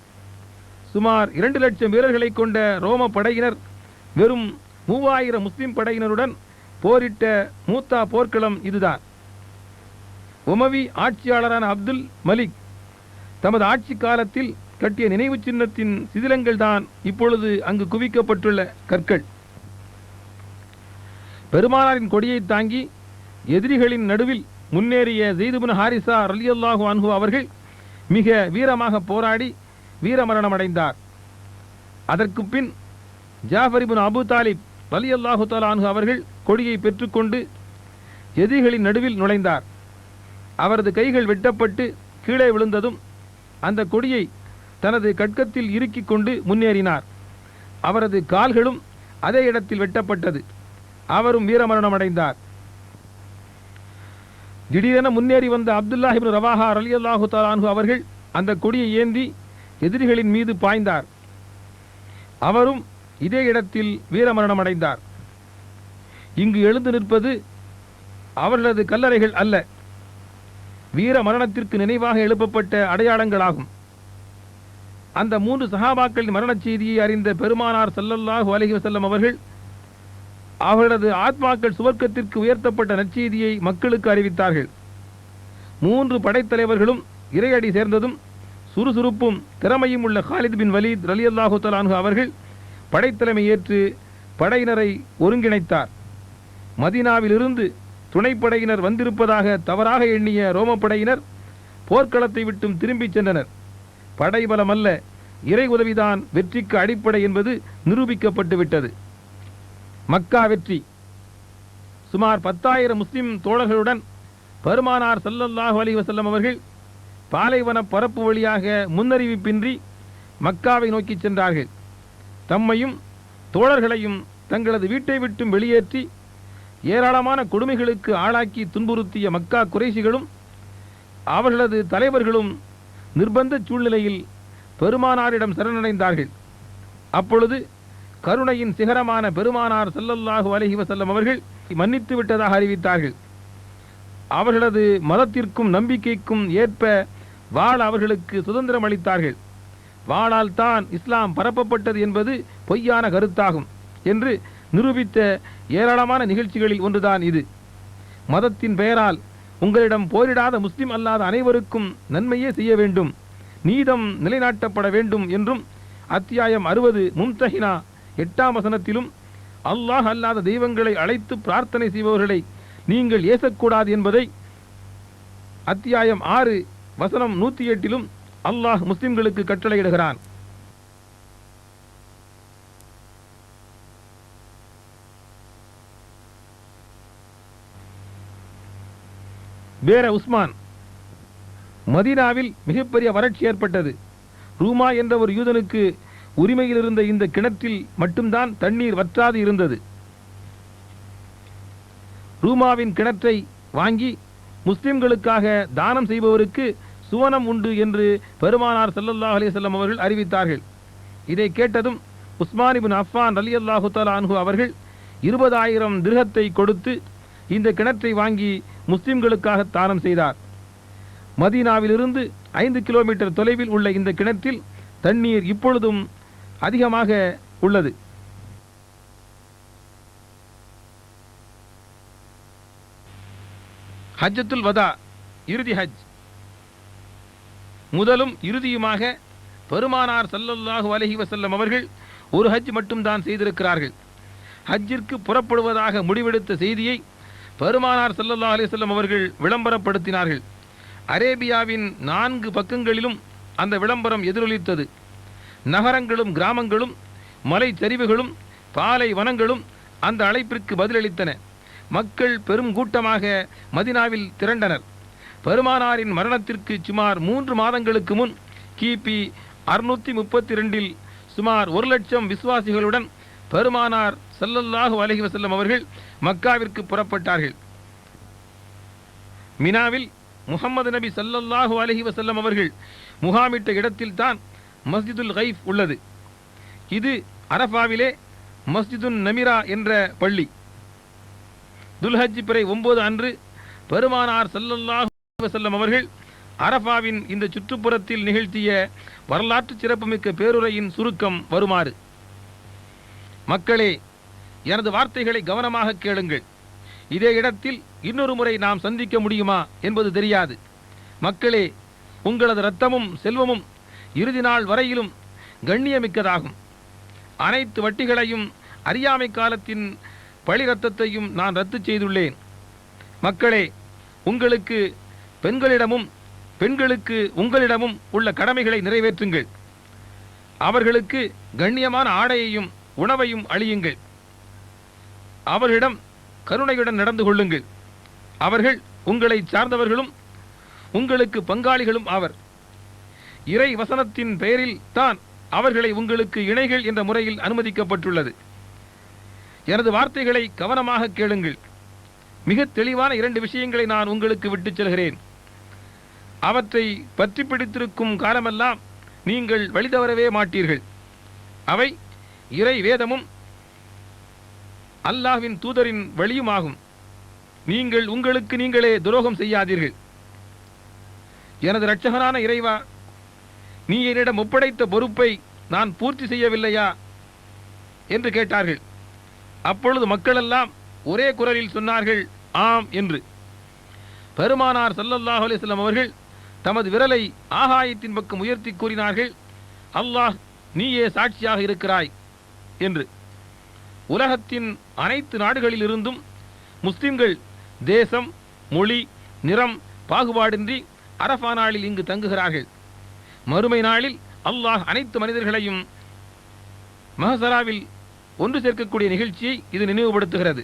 சுமார் 2 லட்சம் வீரர்களை கொண்ட ரோம படையினர் வெறும் 3000 முஸ்லிம் படையினருடன் போரிட்ட மூத்தா போர்க்களம் இதுதான். உமவி ஆட்சியாளரான அப்துல் மலிக் தமது ஆட்சி காலத்தில் கட்டிய நினைவு சின்னத்தின் சிதிலங்கள் தான் இப்பொழுது அங்கு குவிக்கப்பட்டுள்ள கற்கள். பெருமானாரின் கொடியை தாங்கி எதிரிகளின் நடுவில் முன்னேறிய ஸெய்த் இப்னு ஹாரிசா ரலியல்லாஹு அன்ஹு அவர்கள் மிக வீரமாக போராடி வீரமரணம் அடைந்தார். அதற்கு பின் ஜாஃபர் இப்னு அபூ தாலிப் ரலியல்லாஹு தஆலா அன்ஹு அவர்கள் கொடியை பெற்றுக்கொண்டு எதிரிகளின் நடுவில் நுழைந்தார். அவரது கைகள் வெட்டப்பட்டு கீழே விழுந்ததும் அந்த கொடியை தனது கட்கத்தில் இறுக்கிக் கொண்டு முன்னேறினார். அவரது கால்களும் அதே இடத்தில் வெட்டப்பட்டது. அவரும் வீரமரணம் அடைந்தார். திடீரென முன்னேறி வந்த அப்துல்லாஹ் இப்னு ரவாஹா ரலியல்லாஹு தஆலா அன்ஹு அவர்கள் அந்த கொடியை ஏந்தி எதிரிகளின் மீது பாய்ந்தார். அவரும் இதே இடத்தில் வீரமரணம் அடைந்தார். இங்கு எழுந்து நிற்பது அவர்களது கல்லறைகள் அல்ல, வீர மரணத்திற்கு நினைவாக எழுப்பப்பட்ட அடையாளங்களாகும். அந்த 3 சஹாபாக்களின் மரணச் செய்தியை அறிந்த பெருமானார் ஸல்லல்லாஹு அலைஹி வஸல்லம் அவர்கள் அவர்களது ஆத்மாக்கள் சுவர்க்கத்திற்கு உயர்த்தப்பட்ட நற்செய்தியை மக்களுக்கு அறிவித்தார்கள். 3 படைத்தலைவர்களும் இறையடி சேர்ந்ததும் சுறுசுறுப்பும் திறமையும் உள்ள காலித் பின் வலீத் ரலியல்லாஹு தஆலா அன்ஹு அவர்கள் படைத்தலைமை ஏற்று படையினரை ஒருங்கிணைத்தார். மதீனாவிலிருந்து துணைப்படையினர் வந்திருப்பதாக தவறாக எண்ணிய ரோமப்படையினர் போர்க்களத்தை விட்டும் திரும்பிச் சென்றனர். படைபலம் அல்ல, இறை உதவிதான் வெற்றிக்கு அடிப்படை என்பது நிரூபிக்கப்பட்டு விட்டது. மக்கா வெற்றி. சுமார் 10,000 முஸ்லிம் தோழர்களுடன் பெருமானார் ஸல்லல்லாஹு அலைஹி வஸல்லம் அவர்கள் பாலைவன பரப்பு வழியாக முன்னறிவிப்பின்றி மக்காவை நோக்கி சென்றார்கள். தம்மையும் தோழர்களையும் தங்களது வீட்டை விட்டும் வெளியேற்றி ஏராளமான கொடுமைகளுக்கு ஆளாக்கி துன்புறுத்திய மக்கா குறைஷிகளும் அவர்களது தலைவர்களும் நிர்பந்த சூழ்நிலையில் பெருமானாரிடம் சரணடைந்தார்கள். அப்பொழுது கருணையின் சிகரமான பெருமானார் ஸல்லல்லாஹு அலைஹி வஸல்லம் அவர்கள் மன்னித்து விட்டதாக அறிவித்தார்கள். அவர்களது மதத்திற்கும் நம்பிக்கைக்கும் ஏற்ப வாழ அவர்களுக்கு சுதந்திரம் அளித்தார்கள். வாளால் தான் இஸ்லாம் பரப்பப்பட்டது என்பது பொய்யான கருத்தாகும் என்று நிரூபித்த ஏராளமான நிகழ்ச்சிகளில் ஒன்றுதான் இது. மதத்தின் பெயரால் உங்களிடம் போரிடாத முஸ்லிம் அல்லாத அனைவருக்கும் நன்மையே செய்ய வேண்டும், நீதம் நிலைநாட்டப்பட வேண்டும் என்றும் அத்தியாயம் 60 மும்தஹினா 8ஆம் வசனத்திலும் அல்லாஹ் அல்லாத தெய்வங்களை அழைத்து பிரார்த்தனை செய்பவர்களை நீங்கள் ஏசக்கூடாது என்பதை அத்தியாயம் 6 வசனம் 108 அல்லாஹ் முஸ்லிம்களுக்கு கட்டளையிடுகிறான். வேற உஸ்மான். மதீனாவில் மிகப்பெரிய வறட்சி ஏற்பட்டது. ரூமா என்ற ஒரு யூதனுக்கு உரிமையில் இருந்த இந்த கிணற்றில் மட்டும்தான் தண்ணீர் வற்றாது இருந்தது. ரூமாவின் கிணற்றை வாங்கி முஸ்லிம்களுக்காக தானம் செய்பவருக்கு சுவனம் உண்டு என்று பெருமானார் ஸல்லல்லாஹு அலைஹி வஸல்லம் அவர்கள் அறிவித்தார்கள். இதை கேட்டதும் உஸ்மான் இப்னு அஃபான் ரலியல்லாஹு தஆலா அன்ஹு அவர்கள் 20,000 திர்ஹத்தை கொடுத்து இந்த கிணற்றை வாங்கி முஸ்லிம்களுக்காக தானம் செய்தார். மதீனாவிலிருந்து 5 கிலோமீட்டர் தொலைவில் உள்ள இந்த கிணற்றில் தண்ணீர் இப்பொழுதும் அதிகமாக உள்ளது. ஹஜ்ஜத்துல் வதா, இறுதி ஹஜ். முதலும் இறுதியுமாக பெருமானார் ஸல்லல்லாஹு அலைஹி வஸல்லம் அவர்கள் ஒரு ஹஜ் மட்டும்தான் செய்திருக்கிறார்கள். ஹஜ்ஜிற்கு புறப்படுவதாக முடிவெடுத்த செய்தியை பெருமானார் ஸல்லல்லாஹு அலைஹி வஸல்லம் அவர்கள் விளம்பரப்படுத்தினார்கள். அரேபியாவின் 4 பக்கங்களிலும் அந்த விளம்பரம் எதிரொலித்தது. நகரங்களும் கிராமங்களும் மலை சரிவுகளும் பாலை வனங்களும் அந்த அழைப்பிற்கு பதிலளித்தன. மக்கள் பெரும் கூட்டமாக மதினாவில் திரண்டனர். பெருமானாரின் மரணத்திற்கு சுமார் 3 மாதங்களுக்கு முன் கிபி 632 சுமார் 1,00,000 விசுவாசிகளுடன் பெருமானார் ஸல்லல்லாஹு அலைஹி வஸல்லம் அவர்கள் மக்காவிற்கு புறப்பட்டார்கள். மினாவில் முஹம்மது நபி ஸல்லல்லாஹு அலைஹி வஸல்லம் அவர்கள் முகாமிட்ட இடத்தில்தான் மஸ்ஜிதுல் கைஃப் உள்ளது. இது அரஃபாவிலே மஸ்ஜிதுன் நமிரா என்ற பள்ளி. துல்ஹஜ் பிறை 9 அன்று பெருமானார் ஸல்லல்லாஹு அலைஹி வஸல்லம் அவர்கள் அரஃபாவின் இந்த சுற்றுப்புறத்தில் நிகழ்த்திய வரலாற்று சிறப்புமிக்க பேருரையின் சுருக்கம் வருமாறு: மக்களே, எனது வார்த்தைகளை கவனமாக கேளுங்கள். இதே இடத்தில் இன்னொரு முறை நாம் சந்திக்க முடியுமா என்பது தெரியாது. மக்களே, உங்களது இரத்தமும் செல்வமும் இறுதி நாள் வரையிலும் கண்ணியமிக்கதாகும். அனைத்து வட்டிகளையும் அறியாமை காலத்தின் பழி இரத்தத்தையும் நான் ரத்து செய்துள்ளேன். மக்களே, உங்களுக்கு பெண்களிடமும் பெண்களுக்கு உங்களிடமும் உள்ள கடமைகளை நிறைவேற்றுங்கள். அவர்களுக்கு கண்ணியமான ஆடையையும் உணவையும் அளியுங்கள். அவர்களிடம் கருணையுடன் நடந்து கொள்ளுங்கள். அவர்கள் உங்களை சார்ந்தவர்களும் உங்களுக்கு பங்காளிகளும் ஆவர். இறை வசனத்தின் பெயரில் தான் அவர்களை உங்களுக்கு இணைகள் என்ற முறையில் அனுமதிக்கப்பட்டுள்ளது. எனது வார்த்தைகளை கவனமாக கேளுங்கள். மிக தெளிவான 2 விஷயங்களை நான் உங்களுக்கு விட்டுச் செல்கிறேன். அவற்றை பற்றி பிடித்திருக்கும் காலமெல்லாம் நீங்கள் வழிதவறவே மாட்டீர்கள். அவை இறை வேதமும் அல்லாஹ்வின் தூதரின் வழியுமாகும். நீங்கள் உங்களுக்கு நீங்களே துரோகம் செய்யாதீர்கள். எனது இரட்சகனான இறைவா, நீ என்னிடம் ஒப்படைத்த பொறுப்பை நான் பூர்த்தி செய்யவில்லையா என்று கேட்டார்கள். அப்பொழுது மக்களெல்லாம் ஒரே குரலில் சொன்னார்கள், ஆம் என்று. பெருமானார் ஸல்லல்லாஹு அலைஹி வஸல்லம் அவர்கள் தமது விரலை ஆகாயத்தின் பக்கம் உயர்த்தி கூறினார்கள், அல்லாஹ் நீயே சாட்சியாக இருக்கிறாய் என்று. உலகத்தின் அனைத்து நாடுகளிலிருந்தும் முஸ்லிம்கள் தேசம், மொழி, நிறம் பாகுபாடின்றி அரஃபா நாளில் இங்கு தங்குகிறார்கள். மறுமை நாளில் அல்லாஹ் அனைத்து மனிதர்களையும் மஹ்சராவில் ஒன்று சேர்க்கக்கூடிய நிகழ்ச்சியை இது நினைவுபடுத்துகிறது.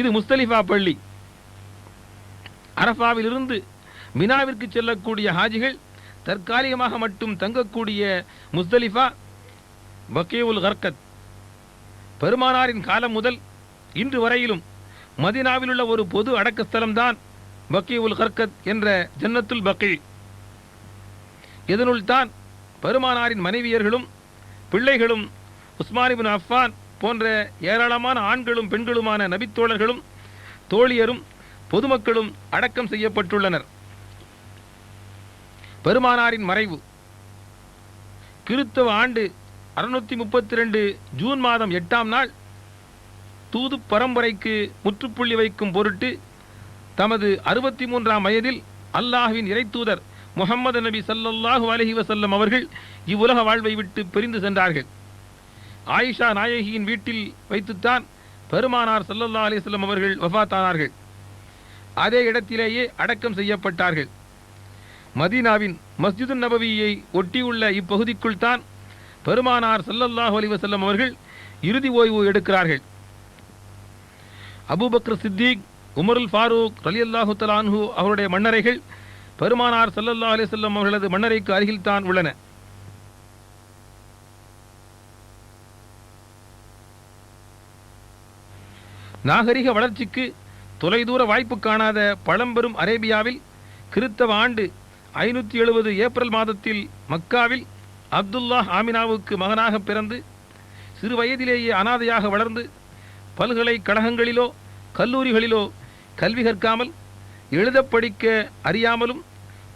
இது முஸ்தலிஃபா பள்ளி. அரஃபாவிலிருந்து மினாவிற்கு செல்லக்கூடிய ஹாஜிகள் தற்காலிகமாக மட்டும் தங்கக்கூடிய முஸ்தலிஃபா பக்கீஉல் கர்கத். பெருமானாரின் காலம் முதல் இன்று வரையிலும் மதீனாவில் உள்ள ஒரு பொது அடக்கஸ்தலம்தான் பக்கீஉல் கர்கத் என்ற ஜன்னத்துல் பக்கீ. இதனுள் தான் பெருமானாரின் மனைவியர்களும் பிள்ளைகளும் உஸ்மான் இப்னு அஃபான் போன்ற ஏராளமான ஆண்களும் பெண்களுமான நபித்தோழர்களும் தோழியரும் பொதுமக்களும் அடக்கம் செய்யப்பட்டுள்ளனர். பெருமானாரின் மறைவு கிறிஸ்தவ ஆண்டு 632 ஜூன் மாதம் 8ஆம் நாள் தூது பரம்பரைக்கு முற்றுப்புள்ளி வைக்கும் பொருட்டு தமது 63ஆம் வயதில் அல்லாஹ்வின் இறைத்தூதர் முஹம்மது நபி ஸல்லல்லாஹு அலைஹி வஸல்லம் அவர்கள் இவ்வுலக வாழ்வை விட்டு பிரிந்து சென்றார்கள். ஆயிஷா நாயகியின் வீட்டில் வைத்துத்தான் பெருமானார் ஸல்லல்லாஹு அலைஹி வஸல்லம் அவர்கள் வஃபாத்தானார்கள். அதே இடத்திலேயே அடக்கம் செய்யப்பட்டார்கள். மதீனாவின் மஸ்ஜிதுன் நபவியை ஒட்டியுள்ள இப்பகுதிக்குள் தான் பெருமானார் ஸல்லல்லாஹு அலைஹி வஸல்லம் அவர்கள் இறுதி ஓய்வு எடுக்கிறார்கள். அபூபக்கர் சித்திக், உமருல் ஃபாரூக் ரலியல்லாஹு தஆலா அன்ஹு அவருடைய மன்னரைகள் பெருமானார் ஸல்லல்லாஹு அலைஹி வஸல்லம் அவர்களது மன்னரைக்கு அருகில் தான் உள்ளன. நாகரிக வளர்ச்சிக்கு தொலைதூர வாய்ப்பு காணாத பழம்பெரும் அரேபியாவில் கிறித்தவ ஆண்டு 570 ஏப்ரல் மாதத்தில் மக்காவில் அப்துல்லாஹ் ஆமினாவுக்கு மகனாக பிறந்து சிறு வயதிலேயே அனாதையாக வளர்ந்து பல்கலைக்கழகங்களிலோ கல்லூரிகளிலோ கல்வி கற்காமல் எழுத படிக்க அறியாமலும்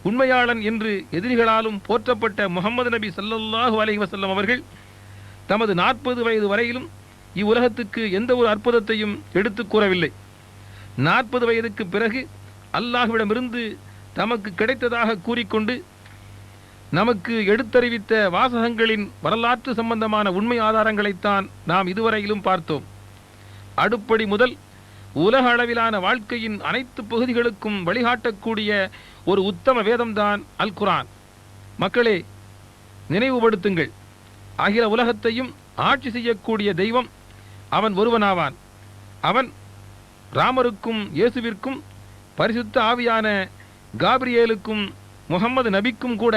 உண்மையாளன் என்று எதிரிகளாலும் போற்றப்பட்ட முஹம்மது நபி ஸல்லல்லாஹு அலைஹி வஸல்லம் அவர்கள் தமது 40 வயது வரையிலும் இவ்வுலகத்துக்கு எந்த ஒரு அற்புதத்தையும் எடுத்து கூறவில்லை. 40 வயதுக்கு பிறகு அல்லாஹ்விடமிருந்து தமக்கு கிடைத்ததாக கூறிக்கொண்டு நமக்கு எடுத்தறிவித்த வாசகங்களின் வரலாற்று சம்பந்தமான உண்மை ஆதாரங்களைத்தான் நாம் இதுவரையிலும் பார்த்தோம். அடுப்படி முதல் உலக அளவிலான வாழ்க்கையின் அனைத்து பகுதிகளுக்கும் வழிகாட்டக்கூடிய ஒரு உத்தம வேதம்தான் அல் குர்ஆன். மக்களே, நினைவுபடுத்துங்கள், அகில உலகத்தையும் ஆட்சி செய்யக்கூடிய தெய்வம் அவன் ஒருவனாவான். அவன் ராமருக்கும் இயேசுவிற்கும் பரிசுத்த ஆவியான காபிரியேலுக்கும் முஹம்மது நபிக்கும் கூட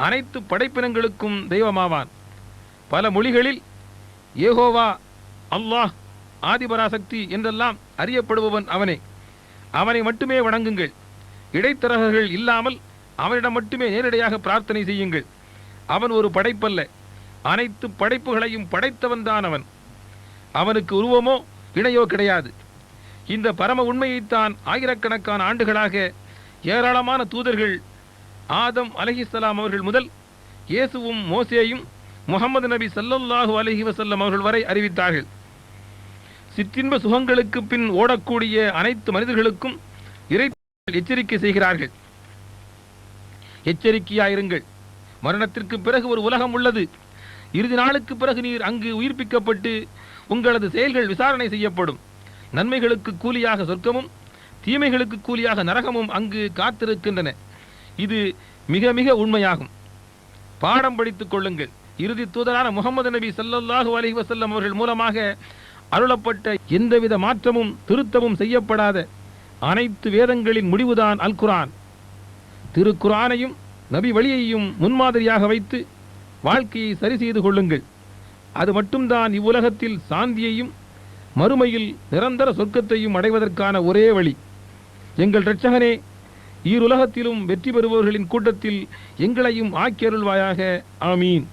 அனைத்து படைப்பினங்களுக்கும் தெய்வமாவான். பல மொழிகளில் யெகோவா, அல்லாஹ், ஆதிபராசக்தி என்றெல்லாம் அறியப்படுபவன் அவனே. அவனை மட்டுமே வணங்குங்கள். இடைத்தரகர்கள் இல்லாமல் அவனிடம் மட்டுமே நேரடியாக பிரார்த்தனை செய்யுங்கள். அவன் ஒரு படைப்பல்ல, அனைத்து படைப்புகளையும் படைத்தவன்தான் அவன். அவனுக்கு உருவமோ இணையோ கிடையாது. இந்த பரம உண்மையைத்தான் ஆயிரக்கணக்கான ஆண்டுகளாக ஏராளமான தூதர்கள் ஆதம் அலைஹிஸ்ஸலாம் அவர்கள் முதல் இயேசுவும் மோசேயும் முஹம்மது நபி ஸல்லல்லாஹு அலைஹி வஸல்லம் அவர்கள் வரை அறிவித்தார்கள். சிற்றின்ப சுகங்களுக்கு பின் ஓடக்கூடிய அனைத்து மனிதர்களுக்கும் இறை எச்சரிக்கை செய்கிறார்கள். எச்சரிக்கையாயிருங்கள், மரணத்திற்கு பிறகு ஒரு உலகம் உள்ளது. இறுதி நாளுக்கு பிறகு நீர் அங்கு உயிர்ப்பிக்கப்பட்டு உங்களது செயல்கள் விசாரணை செய்யப்படும். நன்மைகளுக்கு கூலியாக சொர்க்கமும் தீமைகளுக்கு கூலியாக நரகமும் அங்கு காத்திருக்கின்றன. இது மிக மிக உண்மையாகும். பாடம் படித்துக் கொள்ளுங்கள். இறுதி தூதரான முஹம்மது நபி ஸல்லல்லாஹு அலைஹி வஸல்லம் அவர்கள் மூலமாக அருளப்பட்ட எந்தவித மாற்றமும் திருத்தமும் செய்யப்படாத அனைத்து வேதங்களின் முடிவுதான் அல் குர்ஆன். திருக்குர்ஆனையும் நபி வழியையும் முன்மாதிரியாக வைத்து வாழ்க்கையை சரி செய்து கொள்ளுங்கள். அது மட்டும்தான் இவ்வுலகத்தில் சாந்தியையும் மறுமையில் நிரந்தர சொர்க்கத்தையும் அடைவதற்கான ஒரே வழி. எங்கள் இரட்சகனே, ஈருலகத்திலும் வெற்றி பெறுபவர்களின் கூட்டத்தில் எங்களையும் ஆக்கியருள்வாயாக. ஆமீன்.